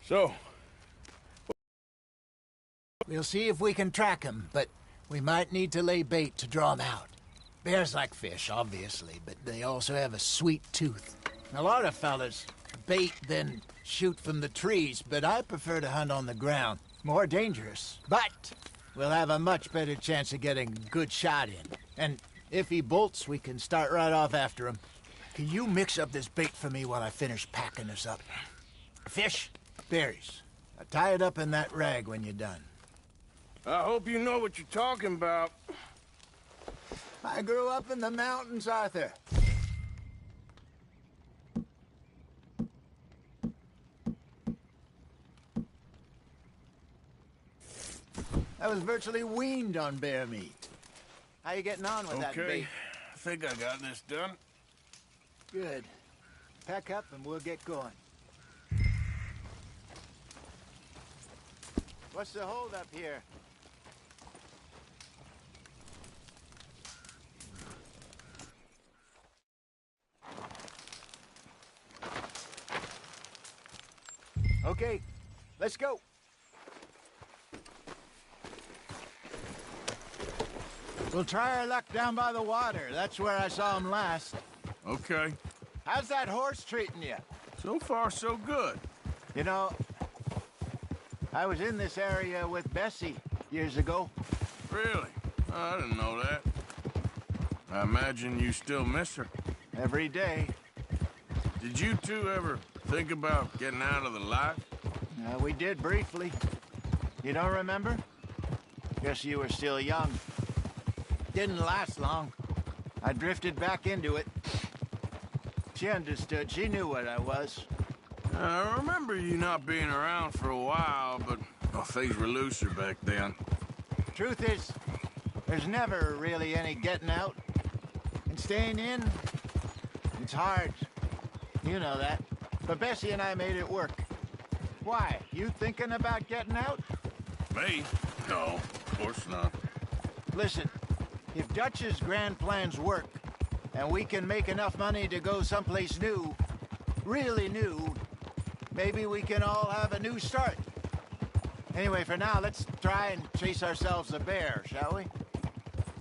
So, we'll see if we can track him, but we might need to lay bait to draw him out. Bears like fish, obviously, but they also have a sweet tooth. A lot of fellas bait, then shoot from the trees, but I prefer to hunt on the ground. More dangerous, but we'll have a much better chance of getting a good shot in. And if he bolts, we can start right off after him. Can you mix up this bait for me while I finish packing this up? Fish, berries. Now tie it up in that rag when you're done. I hope you know what you're talking about. I grew up in the mountains, Arthur. I was virtually weaned on bear meat. How you getting on with that bait? Okay, I think I got this done. Good. Pack up and we'll get going. What's the hold up here? Okay, let's go. We'll try our luck down by the water. That's where I saw him last. Okay. How's that horse treating you? So far, so good. You know, I was in this area with Bessie years ago. Really? Oh, I didn't know that. I imagine you still miss her. Every day. Did you two ever think about getting out of the life? We did briefly. You don't remember? Guess you were still young. Didn't last long. I drifted back into it. She understood. She knew what I was. I remember you not being around for a while, but things were looser back then. Truth is, there's never really any getting out. And staying in, it's hard. You know that. But Bessie and I made it work. Why? You thinking about getting out? Me? No, of course not. Listen, if Dutch's grand plans work, and we can make enough money to go someplace new, really new, maybe we can all have a new start. Anyway, for now, let's try and chase ourselves a bear, shall we?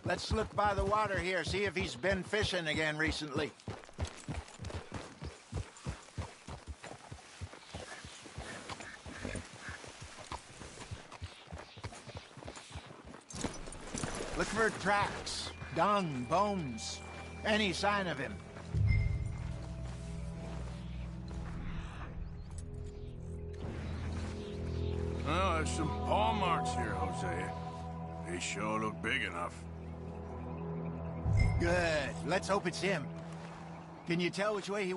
Let's look by the water here, see if he's been fishing again recently. Look for tracks, dung, bones, any sign of him. Well, there's some paw marks here, Hosea. They sure look big enough. Good. Let's hope it's him. Can you tell which way he...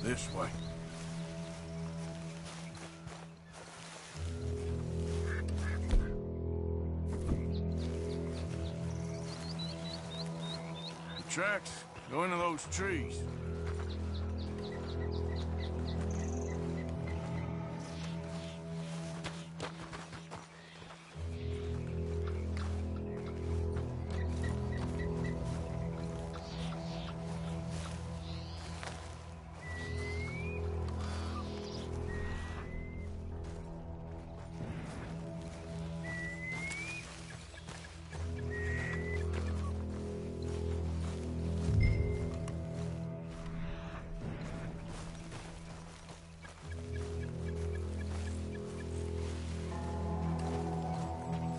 This way. The tracks go into those trees.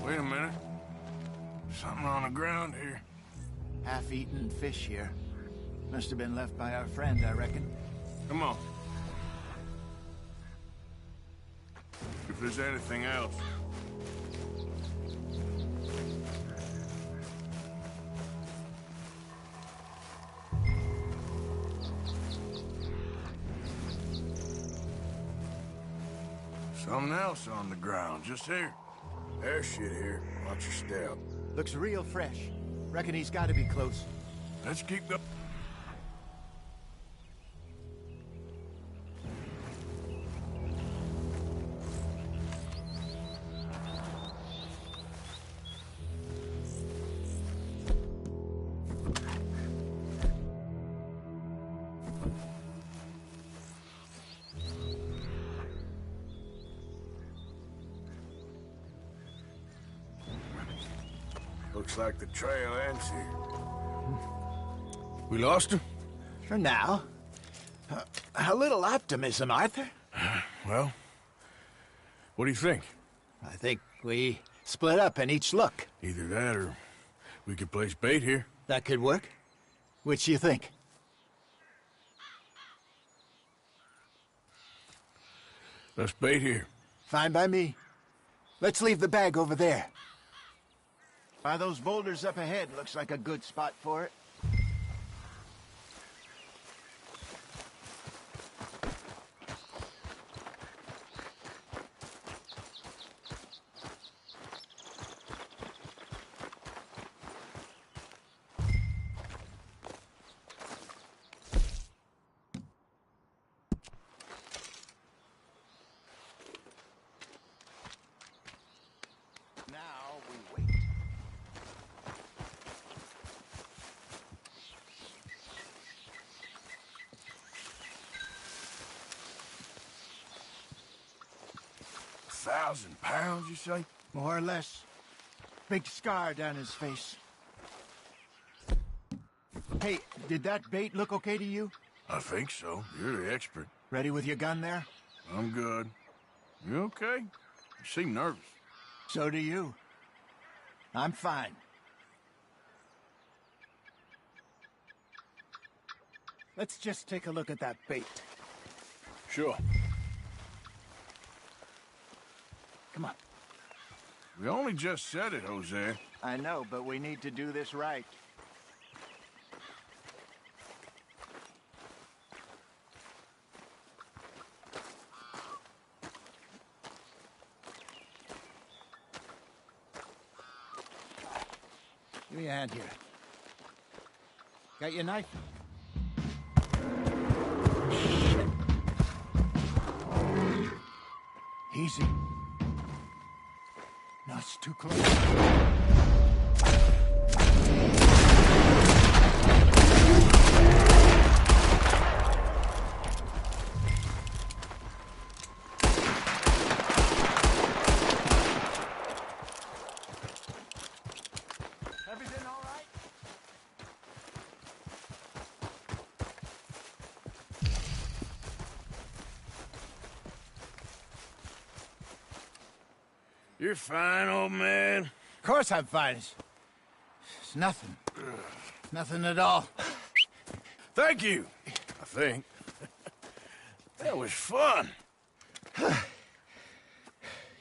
Wait a minute. Something on the ground here. Half-eaten fish here. Must have been left by our friend, I reckon. Come on. If there's anything else. Something else on the ground, just here. There's shit here. Watch your step. Looks real fresh. Reckon he's got to be close. Let's keep going. Looks like the trail ends here. We lost him? For now. A little optimism, Arthur. Well, what do you think? I think we split up and each look. Either that or we could place bait here. That could work. Which do you think? Let's bait here. Fine by me. Let's leave the bag over there. By those boulders up ahead, looks like a good spot for it. Now we wait. £1,000, you say? More or less. Big scar down his face. Hey, did that bait look okay to you? I think so. You're the expert. Ready with your gun there? I'm good. You okay? You seem nervous. So do you. I'm fine. Let's just take a look at that bait. Sure. Come on. We only just said it, Jose. I know, but we need to do this right. Give me a hand here. Got your knife? Shit. Easy. No, it's too close. Everything all right? You're fine, old man. course I'm fine. It's nothing. Nothing at all. Thank you, I think. That was fun.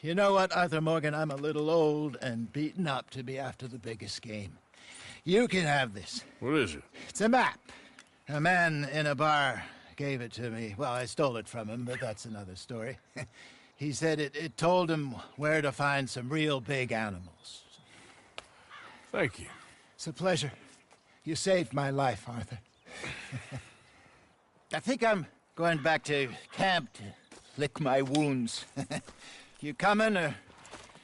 You know what, Arthur Morgan? I'm a little old and beaten up to be after the biggest game. You can have this. What is it? It's a map. A man in a bar gave it to me. Well, I stole it from him, but that's another story. He said it told him where to find some real big animals. Thank you. It's a pleasure. You saved my life, Arthur. I think I'm going back to camp to lick my wounds. You coming, or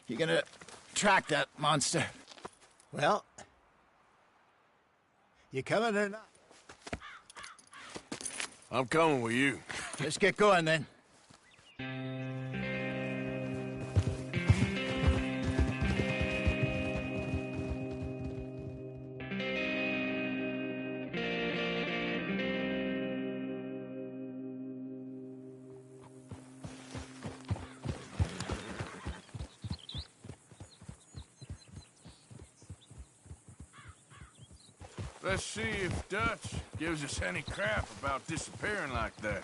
you gonna track that monster? Well, you coming or not? I'm coming with you. Let's get going, then. Let's see if Dutch gives us any crap about disappearing like that.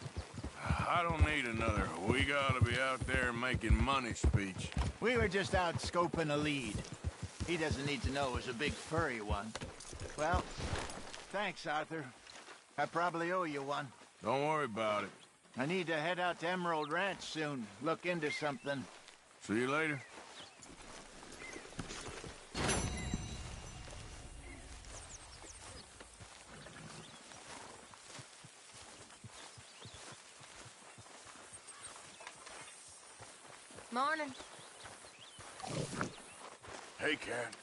I don't need another "we gotta be out there making money" speech. We were just out scoping a lead. He doesn't need to know it was a big furry one. Well, thanks, Arthur. I probably owe you one. Don't worry about it. I need to head out to Emerald Ranch soon. Look into something. See you later. Morning. Hey, Cat.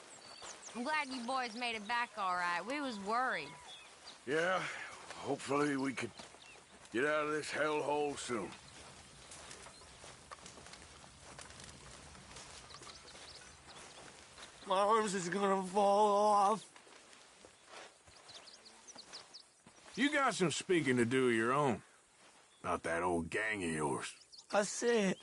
I'm glad you boys made it back all right. We was worried. Yeah, hopefully we could get out of this hellhole soon. My arms is gonna fall off. You got some speaking to do of your own. About that old gang of yours. I said,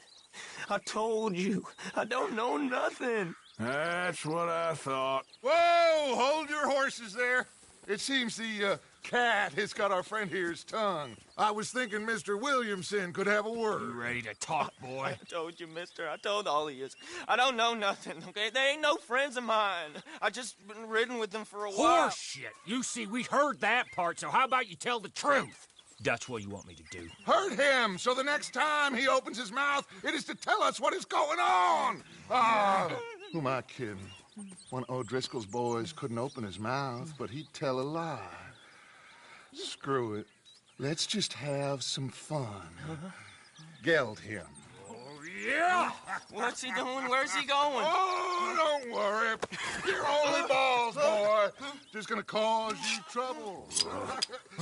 I told you, I don't know nothing. That's what I thought. Whoa! Hold your horses there. It seems the cat has got our friend here's tongue. I was thinking Mr. Williamson could have a word. You ready to talk, boy? I told you, mister. I told all of you. I don't know nothing, okay? They ain't no friends of mine. I just been riding with them for a while. Horse shit. You see, we heard that part, so how about you tell the truth? Dutch, what do you want me to do? Hurt him, so the next time he opens his mouth, it is to tell us what is going on. Who am I kidding? One of O'Driscoll's boys couldn't open his mouth, but he'd tell a lie. Screw it. Let's just have some fun. Geld him. Yeah! What's he doing? Where's he going? Oh, don't worry. You're only balls, boy. Just gonna cause you trouble.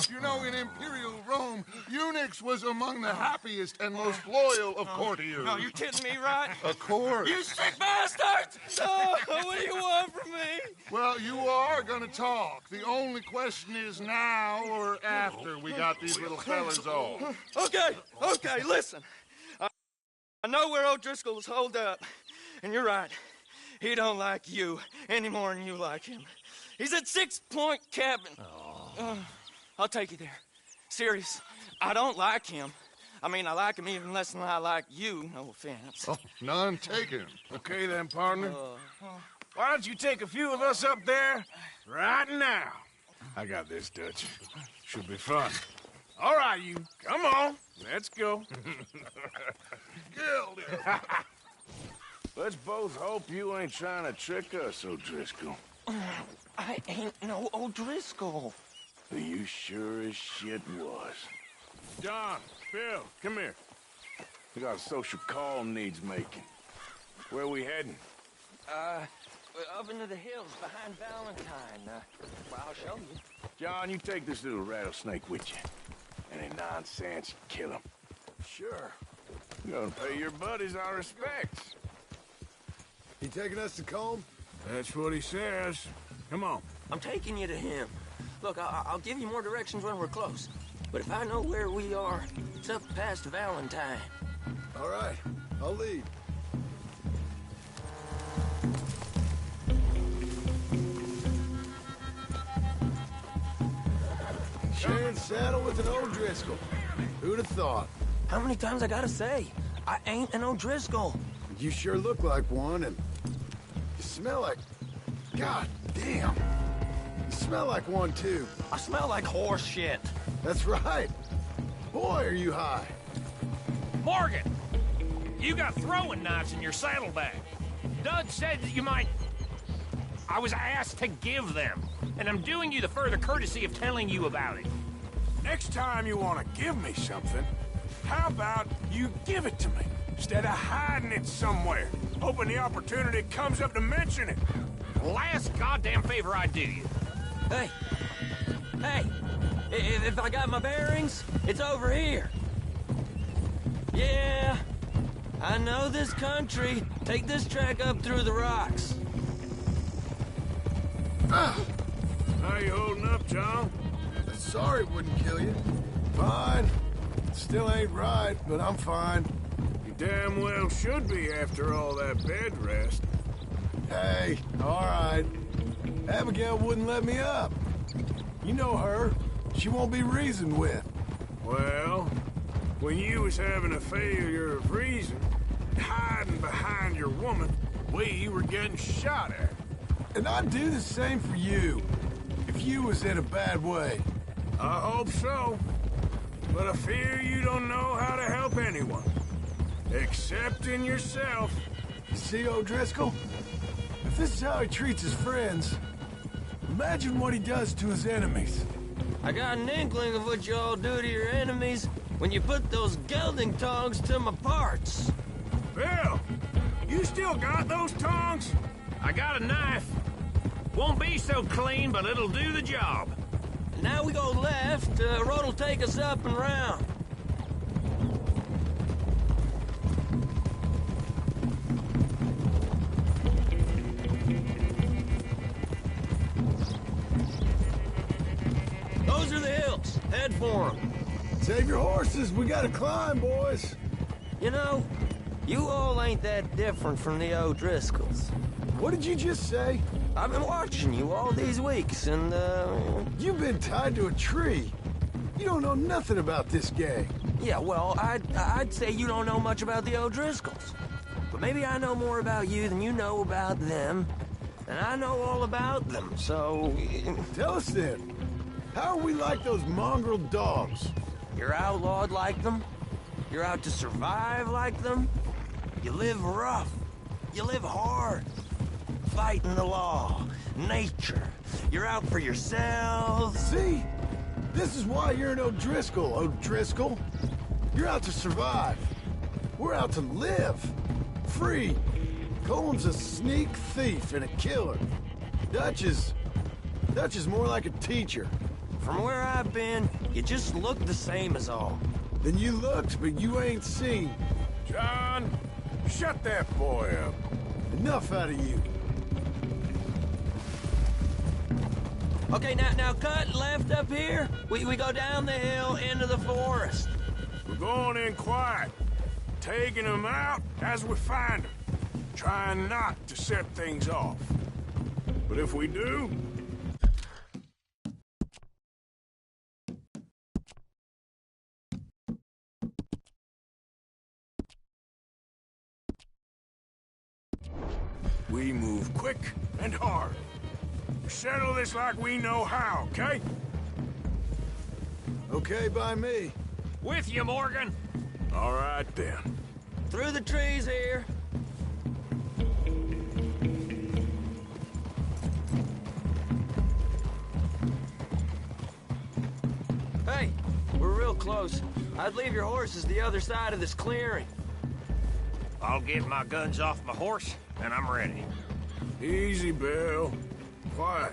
You know, in Imperial Rome, eunuchs was among the happiest and most loyal of courtiers. No, you kidding me, right? Of course. You sick bastard! Oh, what do you want from me? Well, you are gonna talk. The only question is now or after we got these little fellas off. Okay, listen. I know where O'Driscoll's holed up, and you're right. He don't like you any more than you like him. He's at 6 Point Cabin. I'll take you there. Serious, I don't like him. I mean, I like him even less than I like you, no offense. Oh, none taken. Okay then, partner. Why don't you take a few of us up there right now? I got this, Dutch. Should be fun. All right, you. Come on. Let's go. Gilda. Let's both hope you ain't trying to trick us, O'Driscoll. I ain't no O'Driscoll. You sure as shit was. John, Bill, come here. We got a social call needs making. Where are we heading? Up into the hills behind Valentine. Well, I'll show you. John, you take this little rattlesnake with you. Any nonsense, kill him. Sure. You're gonna pay your buddies our respects. He taking us to Combe? That's what he says. Come on. I'm taking you to him. Look, I'll give you more directions when we're close. But if I know where we are, it's up past Valentine. All right, I'll lead. Sharing saddle with an O'Driscoll. Who'd have thought? How many times I gotta say? I ain't an O'Driscoll. You sure look like one, and you smell like... God damn. You smell like one, too. I smell like horse shit. That's right. Boy, are you high. Morgan! You got throwing knives in your saddlebag. Dud said that you might... I was asked to give them, and I'm doing you the further courtesy of telling you about it. Next time you want to give me something, how about you give it to me, instead of hiding it somewhere, hoping the opportunity comes up to mention it? Last goddamn favor I do you. Hey! Hey! If I got my bearings, it's over here. Yeah, I know this country. Take this track up through the rocks. How you holding up, John? Sorry it wouldn't kill you. Fine. Still ain't right, but I'm fine. You damn well should be after all that bed rest. Hey, all right. Abigail wouldn't let me up. You know her. She won't be reasoned with. Well, when you was having a failure of reason, hiding behind your woman, we were getting shot at. And I'd do the same for you, if you was in a bad way. I hope so. But I fear you don't know how to help anyone. Except in yourself. You see, O'Driscoll? If this is how he treats his friends, imagine what he does to his enemies. I got an inkling of what you all do to your enemies when you put those gelding tongs to my parts. Bill, you still got those tongs? I got a knife. Won't be so clean, but it'll do the job. Now we go left, road'll take us up and round. Those are the hills. Head for them. Save your horses. We gotta climb, boys. You know, you all ain't that different from the O'Driscolls. What did you just say? I've been watching you all these weeks, and, You've been tied to a tree. You don't know nothing about this gang. Yeah, well, I'd say you don't know much about the O'Driscolls. But maybe I know more about you than you know about them. And I know all about them, so... Tell us then. How are we like those mongrel dogs? You're outlawed like them. You're out to survive like them. You live rough. You live hard. Fighting the law, nature. You're out for yourselves. See? This is why you're an O'Driscoll, O'Driscoll. You're out to survive. We're out to live. Free. Colin's a sneak thief and a killer. Dutch is more like a teacher. From where I've been, you just look the same as all. Then you looked, but you ain't seen. John, shut that boy up. Enough out of you. Okay, now cut left up here. We go down the hill into the forest. We're going in quiet. Taking them out as we find them. Trying not to set things off. But if we do... we move quick and hard. Settle this like we know how, okay? Okay by me. With you, Morgan. All right, then. Through the trees here. Hey, we're real close. I'd leave your horses the other side of this clearing. I'll get my guns off my horse, and I'm ready. Easy, Bill. Quiet.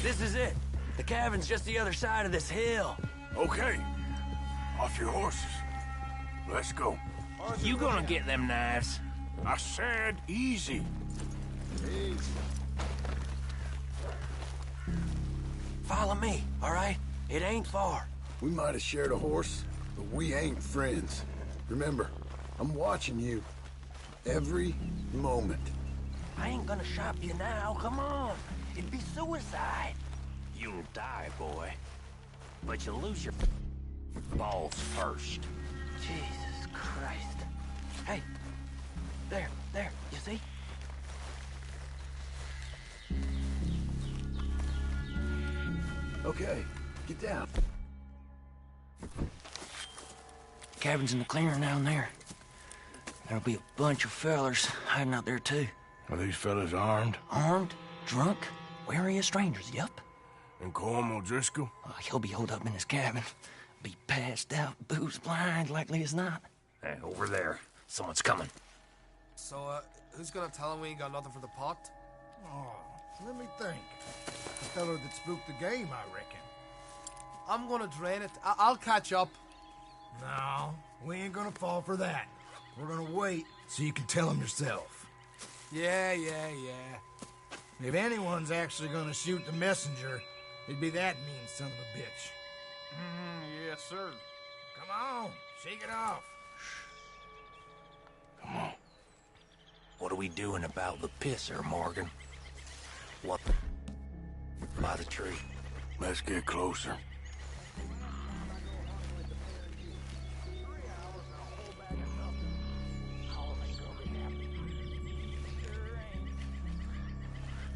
This is it. The cabin's just the other side of this hill. Okay. Off your horses. Let's go. You gonna get them knives? I said easy. Follow me, all right? It ain't far. We might have shared a horse, but we ain't friends. Remember, I'm watching you. Every moment. I ain't gonna shop you now, come on. It'd be suicide. You'll die, boy. But you'll lose your balls first. Jesus Christ. Hey, there, you see? Okay, get down. Cabin's in the clearing down there. There'll be a bunch of fellers hiding out there, too. Are these fellas armed? Armed, drunk, wary of strangers, yup. And Colm O'Driscoll? He'll be holed up in his cabin. Be passed out, booze blind, likely as not. Hey, over there. Someone's coming. So, who's gonna tell him we ain't got nothing for the pot? Oh, let me think. The fellow that spooked the game, I reckon. I'm gonna drain it. I'll catch up. No, we ain't gonna fall for that. We're gonna wait so you can tell him yourself. Yeah. If anyone's actually gonna shoot the messenger, it'd be that mean son of a bitch. Yes, sir. Come on, shake it off. Come on. What are we doing about the pisser, Morgan? What? By the tree. Let's get closer.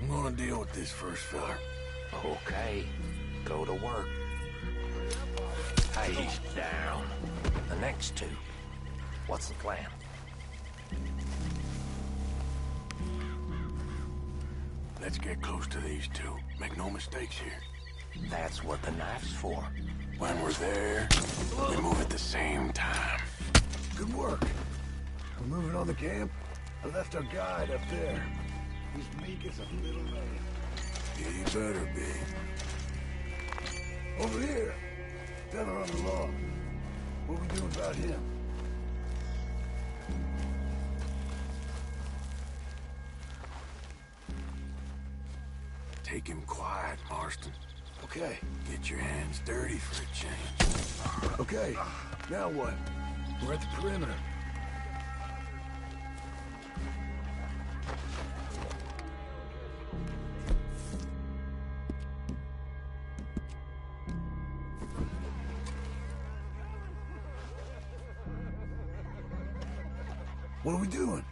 I'm gonna deal with this first fella. Okay. Go to work. He's down. The next two. What's the plan? Let's get close to these two. Make no mistakes here. That's what the knife's for. When we're there, we move at the same time. Good work. We're moving on the camp. I left our guide up there. He's meek as a little lamb. Yeah, he better be. Over here. Fella on the log. What we doing about him? Take him quiet, Marston. Okay. Get your hands dirty for a change. Okay. Now what? We're at the perimeter. What are we doing?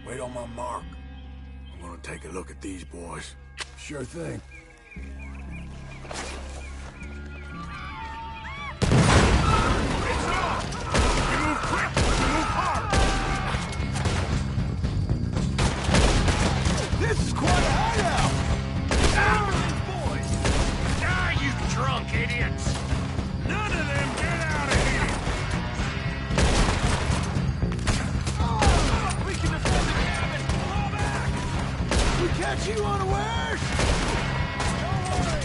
Wait on my mark. I'm gonna take a look at these boys. Sure thing. This is quite a hideout! Down, boys! Die, you drunk idiots! None of them get out of here! We can defend the cabin! Fall back! We catch you unawares! Don't worry!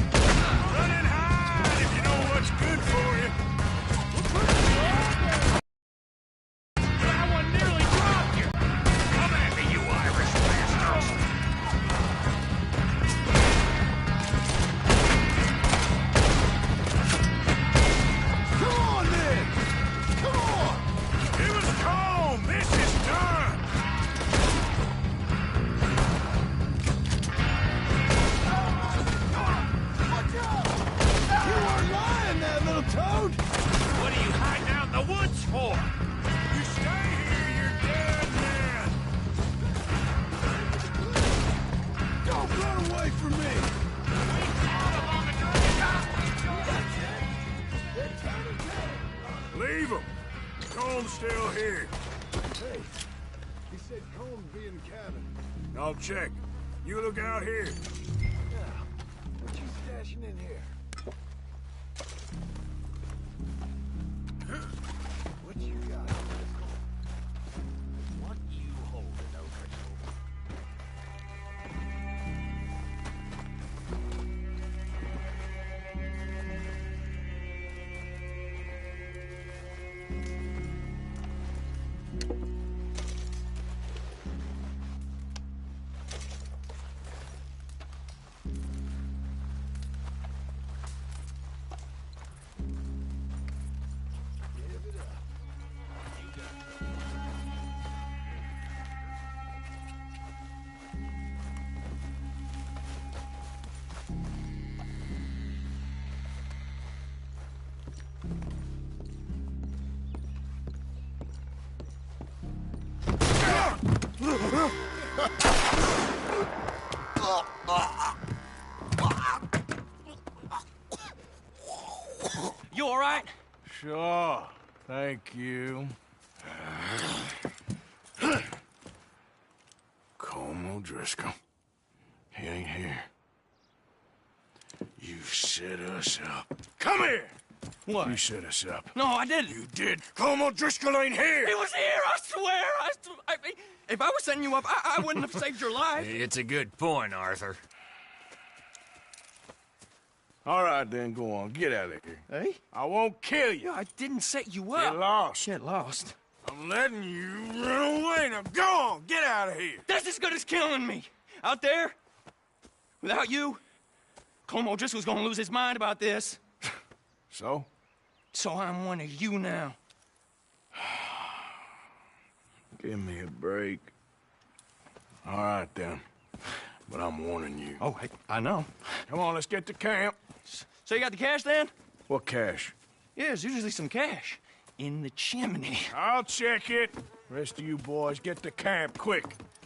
Run and hide if you know what's good for you! That one nearly dropped you! Come at me, you Irish bastards! Come on, then! Come on! It was calm! This is done! Watch out! You weren't lying, that little toad! What are you hiding out in the woods for? You stay here, you're dead man! Don't run away from me! We caught him on the train! Leave him! Comb's still here. Hey, he said Comb's be in the cabin. I'll check. You look out here. Now, what you stashing in here? What you got? What you holding, O'Driscoll? You all right? Sure. Thank you. Colm O'Driscoll. He ain't here. You set us up. Come here! What? You set us up. No, I didn't. You did. Colm O'Driscoll ain't here! He was here, I swear! If I was setting you up, I wouldn't have saved your life. It's a good point, Arthur. All right, then, go on. Get out of here. Hey? I won't kill you. I didn't set you up. Get lost. Get lost. I'm letting you run away. Now go on. Get out of here. That's as good as killing me. Out there, without you, Colm O'Driscoll's gonna lose his mind about this. So? So I'm one of you now. Give me a break. All right, then. But I'm warning you. Oh, I know. Come on, let's get to camp. So you got the cash, then? What cash? Yeah, there's usually some cash. In the chimney. I'll check it. Rest of you boys, get to camp, quick.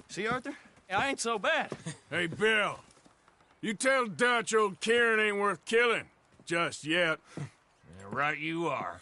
See, Arthur? I ain't so bad. Hey, Bill. You tell Dutch old Kieran ain't worth killing. Just yet. Yeah, right you are.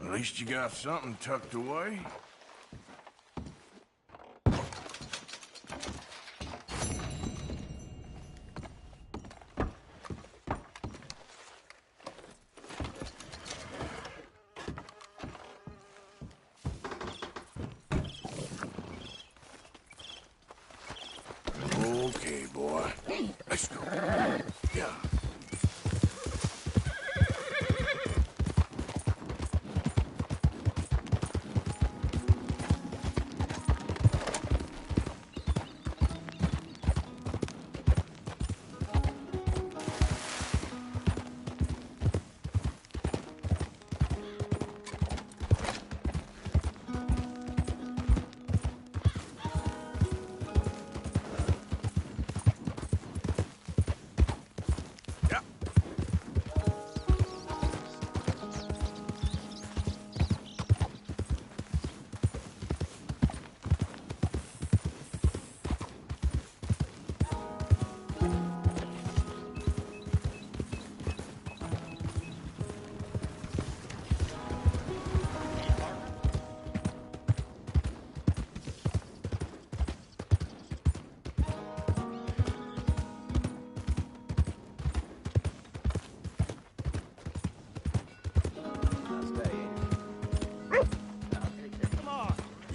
At least you got something tucked away. Okay, boy. Let's go. Yeah.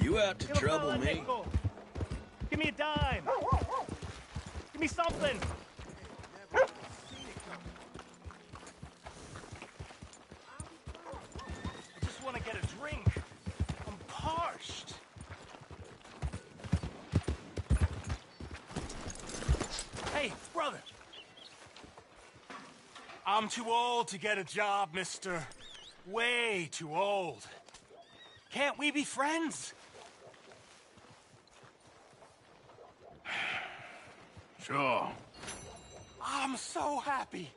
You out to trouble me? Give me a dime. Give me something. I just want to get a drink. I'm parched. Hey, brother. I'm too old to get a job, mister. Way too old. Can't we be friends? Sure. I'm so happy.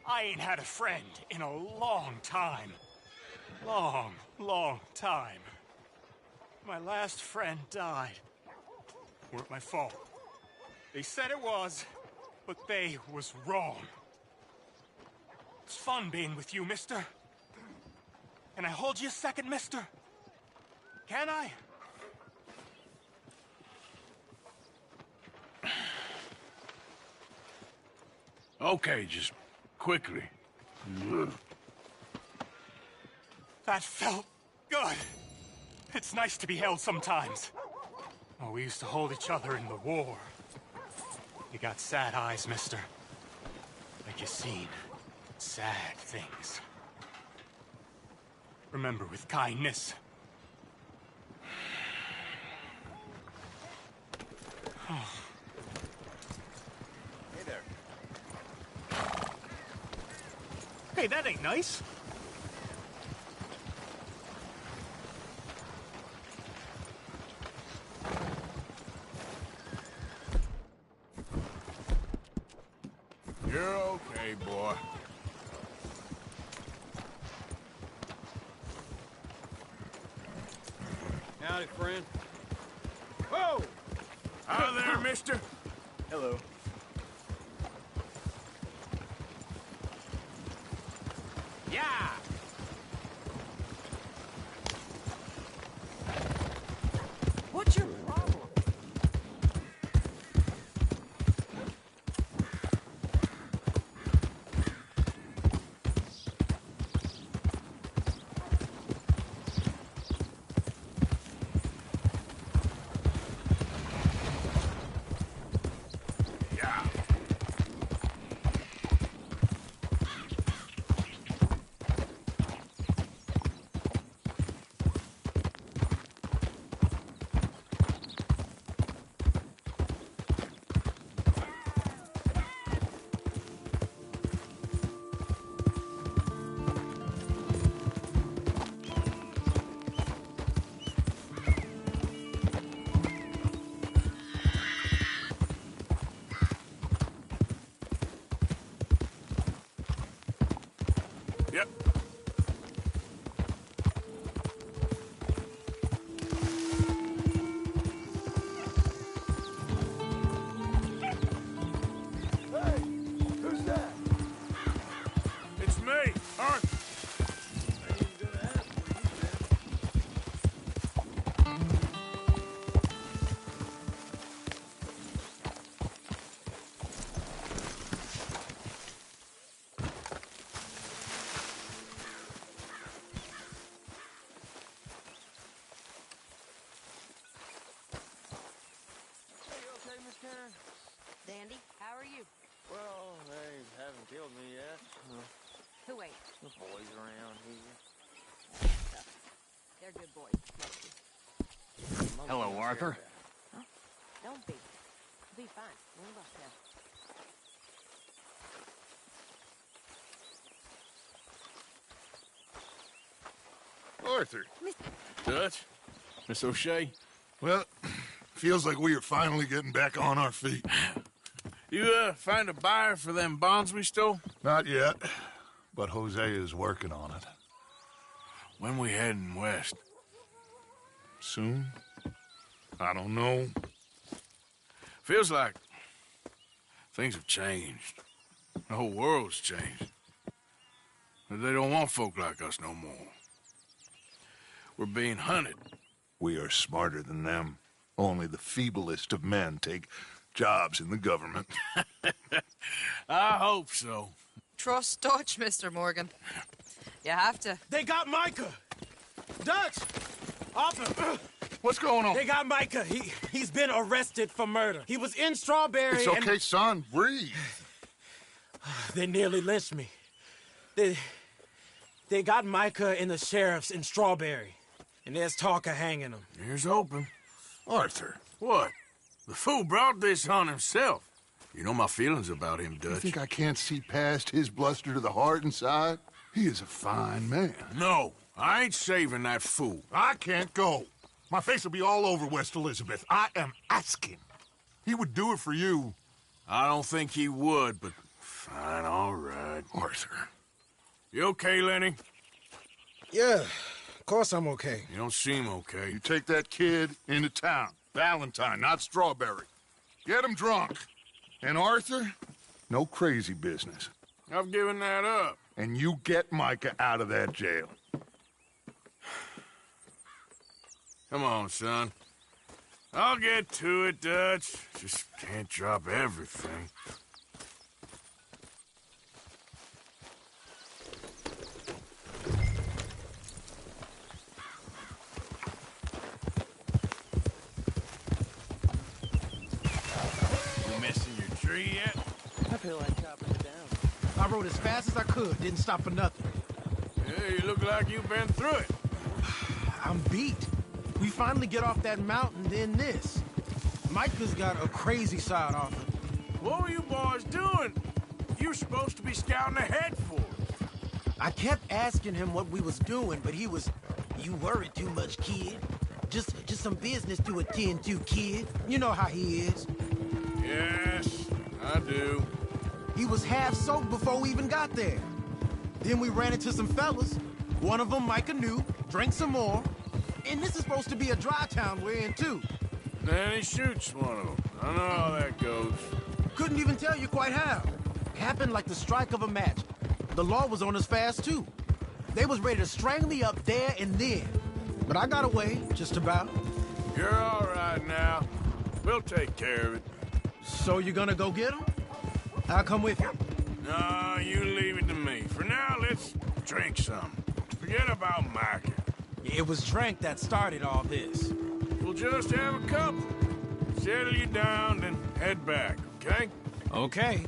I ain't had a friend in a long time. Long time. My last friend died. Weren't my fault. They said it was, but they was wrong. It's fun being with you, mister. Can I hold you a second, mister? Can I? Okay, just quickly. That felt good. It's nice to be held sometimes. Oh, we used to hold each other in the war. You got sad eyes, mister. Like you seen sad things. Remember with kindness. Oh. Hey there. Hey, that ain't nice. You're okay, boy. Howdy, friend. Whoa! Hi there, mister. Hello. Yeah! What's your problem? Yep. Hey, who's that? It's me, Arthur. Hey, you okay, Miss Karen? Dandy, how are you? Well, they haven't killed me yet. Who ain't? The boys around here. They're good boys, mostly. Hello, Arthur. Huh? Don't be. You'll be fine. Worry about that. Arthur. Dutch? Miss O'Shea? Well, feels like we are finally getting back on our feet. You, find a buyer for them bonds we stole? Not yet, but Hosea is working on it. When we heading west? Soon? I don't know. Feels like things have changed. The whole world's changed. But they don't want folk like us no more. We're being hunted. We are smarter than them. Only the feeblest of men take jobs in the government. I hope so. Trust Dutch, Mr. Morgan. You have to. They got Micah! Dutch! Arthur! What's going on? They got Micah. He's been arrested for murder. He was in Strawberry. It's okay, son. Breathe. They nearly lynched me. They got Micah and the sheriffs in Strawberry. And there's talk of hanging him. Here's hoping. Arthur. What? The fool brought this on himself. You know my feelings about him, Dutch. You think I can't see past his bluster to the heart inside? He is a fine man. No, I ain't saving that fool. I can't go. My face will be all over West Elizabeth. I am asking. He would do it for you. I don't think he would, but fine, all right. Arthur. You okay, Lenny? Yeah, of course I'm okay. You don't seem okay. You take that kid into town. Valentine, not Strawberry. Get him drunk. And Arthur, no crazy business. I've given that up. And you get Micah out of that jail. Come on, son. I'll get to it, Dutch. Just can't drop everything. You missing your tree yet? I feel like chopping it down. I rode as fast as I could, didn't stop for nothing. Yeah, you look like you've been through it. I'm beat. We finally get off that mountain, then this. Micah's got a crazy side off him. What were you boys doing? You were supposed to be scouting ahead for us. I kept asking him what we was doing, but he was, "You worry too much, kid. Just some business to attend to, kid. You know how he is." Yes, I do. He was half soaked before we even got there. Then we ran into some fellas. One of them Micah knew, drank some more. And this is supposed to be a dry town we're in, too. Then he shoots one of them. I know how that goes. Couldn't even tell you quite how. Happened like the strike of a match. The law was on us fast, too. They was ready to strangle me up there and then. But I got away, just about. You're all right now. We'll take care of it. So you're gonna go get him? I'll come with you. No, you leave it to me. For now, let's drink some. Forget about Micah. It was drink that started all this. We'll just have a couple. Settle you down, then head back, okay? Okay.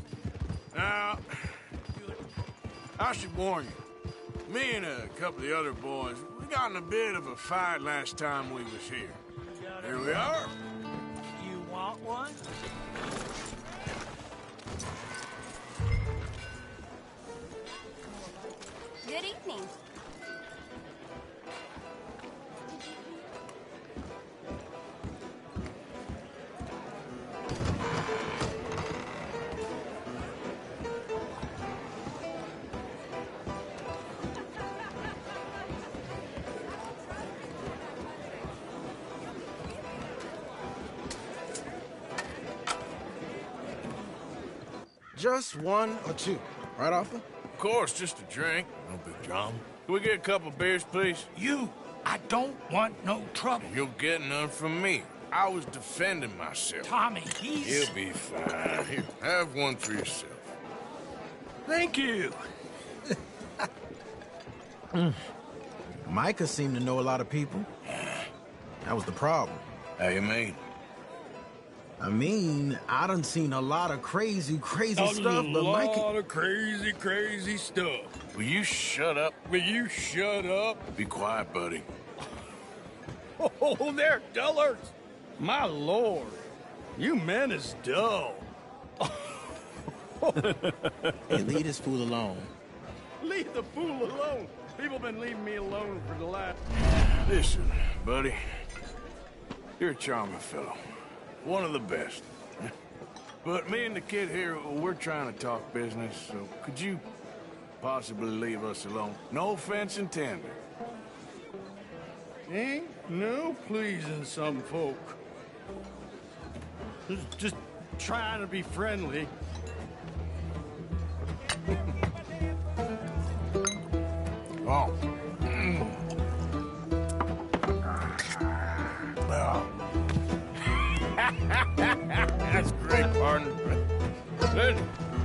Now, I should warn you. Me and a couple of the other boys, we got in a bit of a fight last time we was here. Here we are. You want one? Good evening. Just one or two, right, Arthur? Of course, just a drink. No big drama. Can we get a couple beers, please? I don't want no trouble. You'll get none from me. I was defending myself. Tommy, he's... He'll be fine. Here, have one for yourself. Thank you. Micah seemed to know a lot of people. That was the problem. How you mean? I mean, I done seen a lot of crazy stuff, but Micah... A lot of crazy stuff. Will you shut up? Will you shut up? Be quiet, buddy. Oh, they're dullers. My lord. You men is dull. Hey, leave this fool alone. Leave the fool alone. People been leaving me alone for the last... Listen, buddy. You're a charming fellow. One of the best. But me and the kid here, we're trying to talk business, so could you possibly leave us alone? No offense intended. Ain't no pleasing some folk. Just trying to be friendly. Oh. Well. That's great, partner.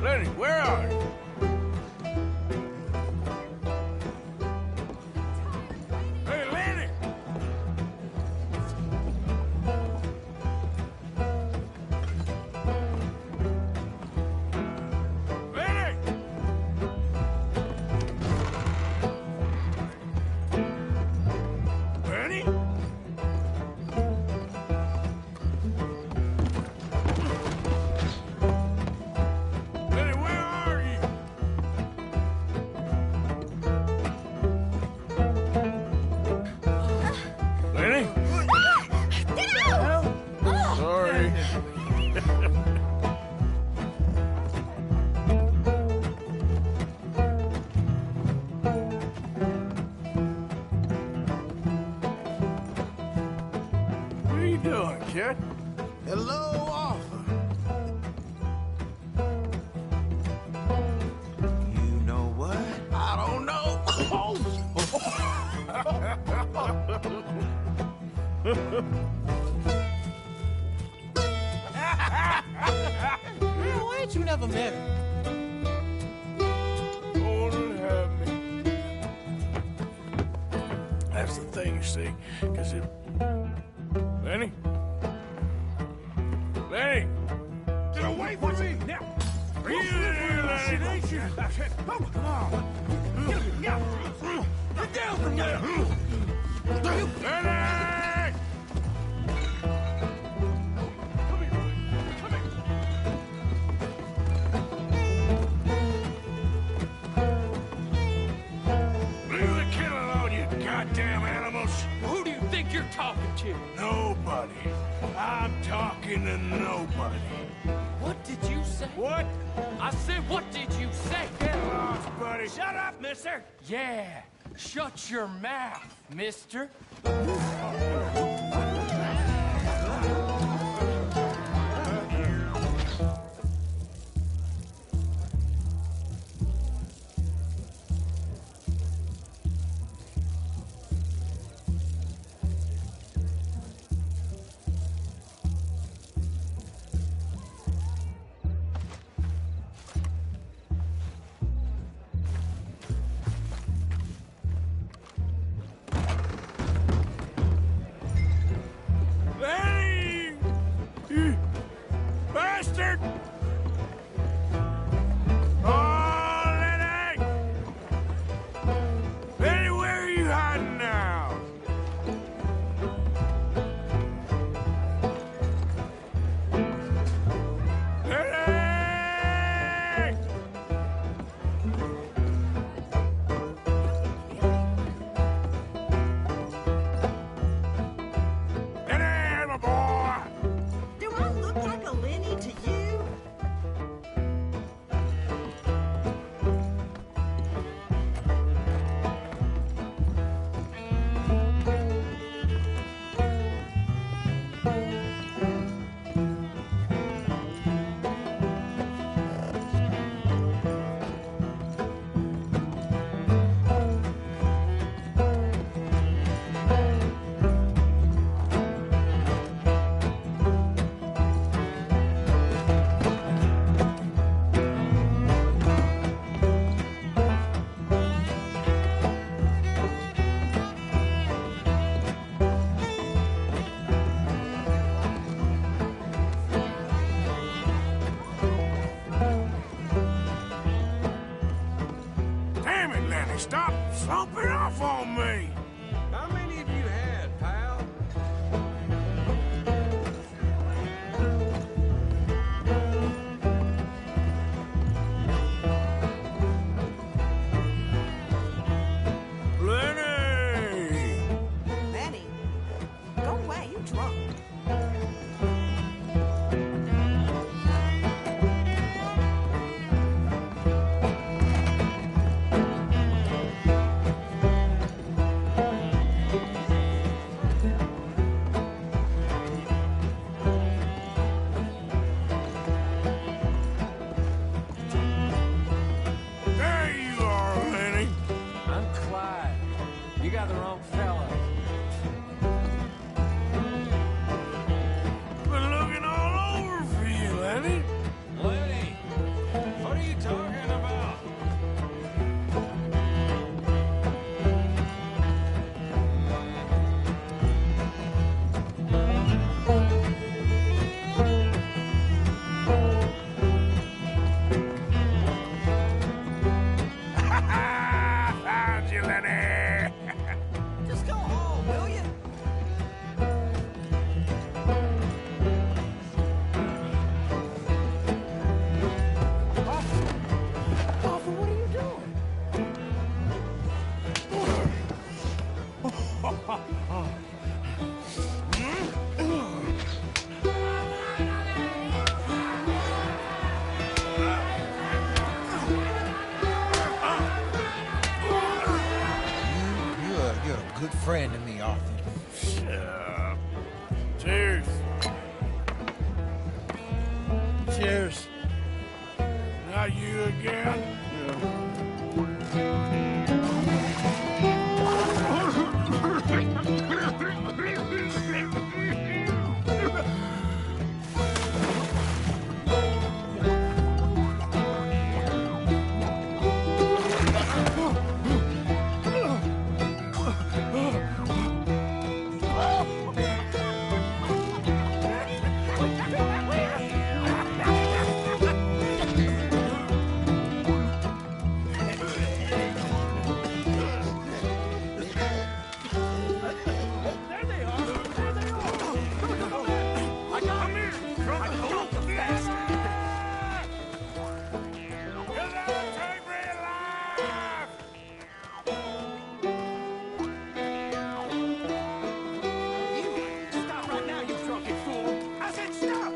Lenny, where are you? Hey, Lenny! doing, kid? Hello, Arthur. You know what? I don't know. Man, why ain't you never met him? Lord have me. That's the thing, you see, because it... Lenny? Lenny! Get away from me! Now! Are you in here, Lenny? Ain't you? Come on! Get down from there! Lenny! Leave the killing on, you goddamn animals! Who do you think you're talking to? Nobody. I'm talking to nobody. What did you say? What? I said, what did you say? Get lost, buddy. Shut up, mister. Yeah, shut your mouth, mister. Lenny! You bastard! Oh, Lenny! Lenny, where are you hiding now? Lenny! Lenny, my boy! Do I look like a Lenny to you? Damn it, Lenny, stop slumping off on me! How many of you had, pal? Lenny! Lenny, go away, you drunk. There you are, Lenny! I'm Clyde. You got the wrong fella. Been looking all over for you, Lenny. Lenny, what are you talking about? Found you, Lenny! Just go home, will you? Arthur, what are you doing? You're a good friend to me, Arthur. Shut up. Cheers. Cheers. Not you again? Stop right now, you drunken fool! I said stop!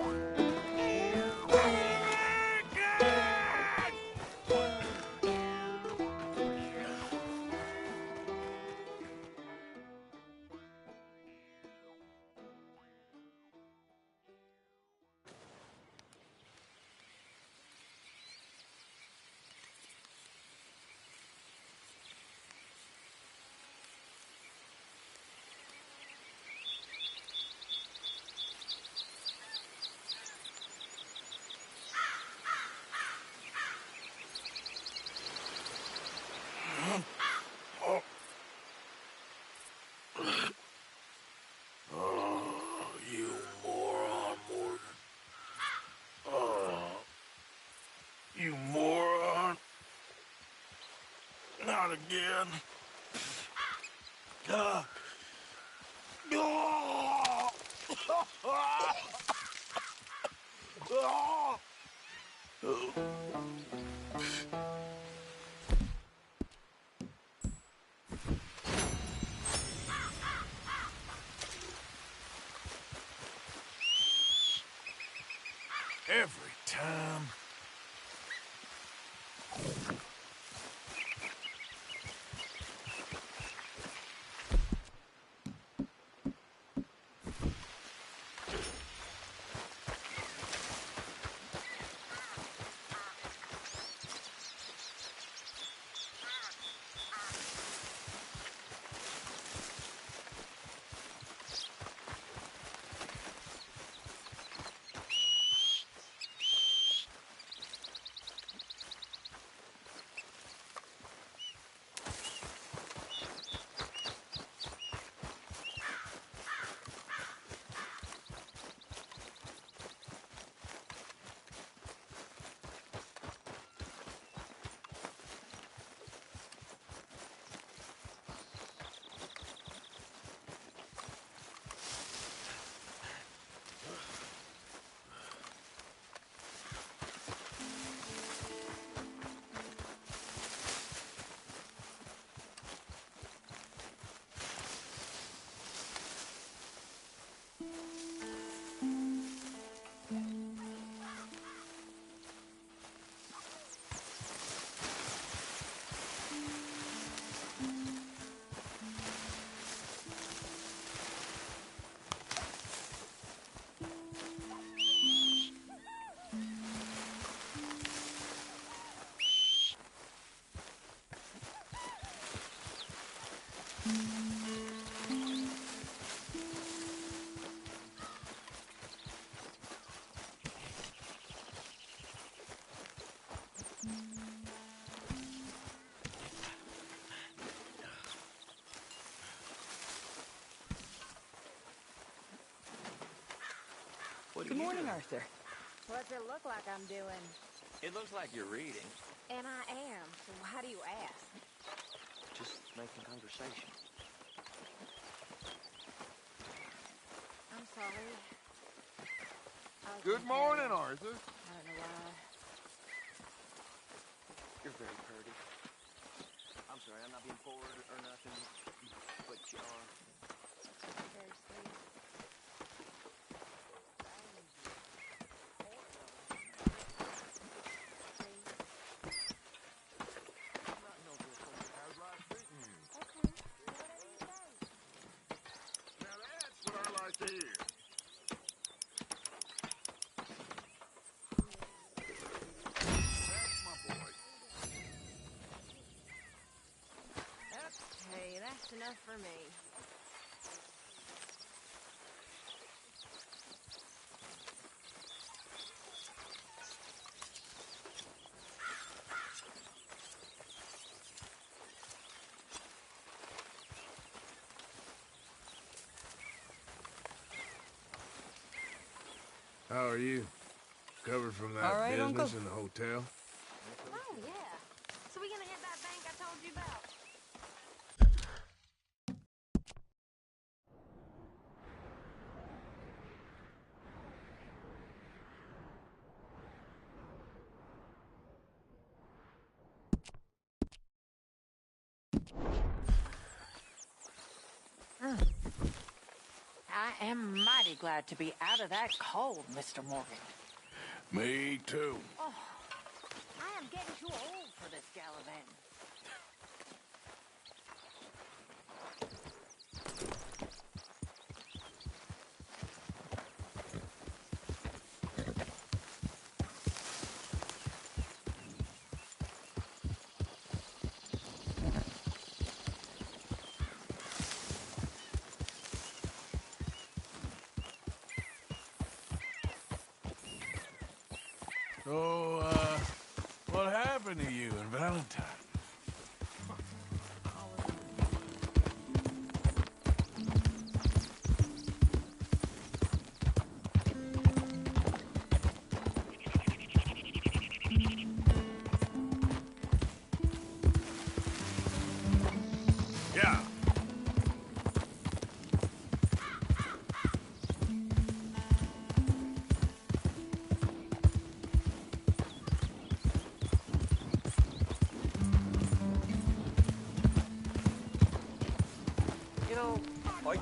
Oh, you moron, Morgan. Oh, you moron. Not again. Every time. Good morning, Arthur. What's it look like I'm doing? It looks like you're reading. And I am. So why do you ask? Just making conversation. I'm sorry. Good morning, Arthur. I don't know why. You're very pretty. I'm sorry, I'm not being forward or nothing, but you are. Very sweet. Now that's what I like to hear. How are you? Covered from that All right, business Uncle. in the hotel? Oh, yeah. So we gonna hit that bank I told you about? I am mighty glad to be out of that cold, Mr. Morgan. Me too. Oh, I am getting too old for this gallivanting. So, what happened to you and Valentine? Yeah. You know, I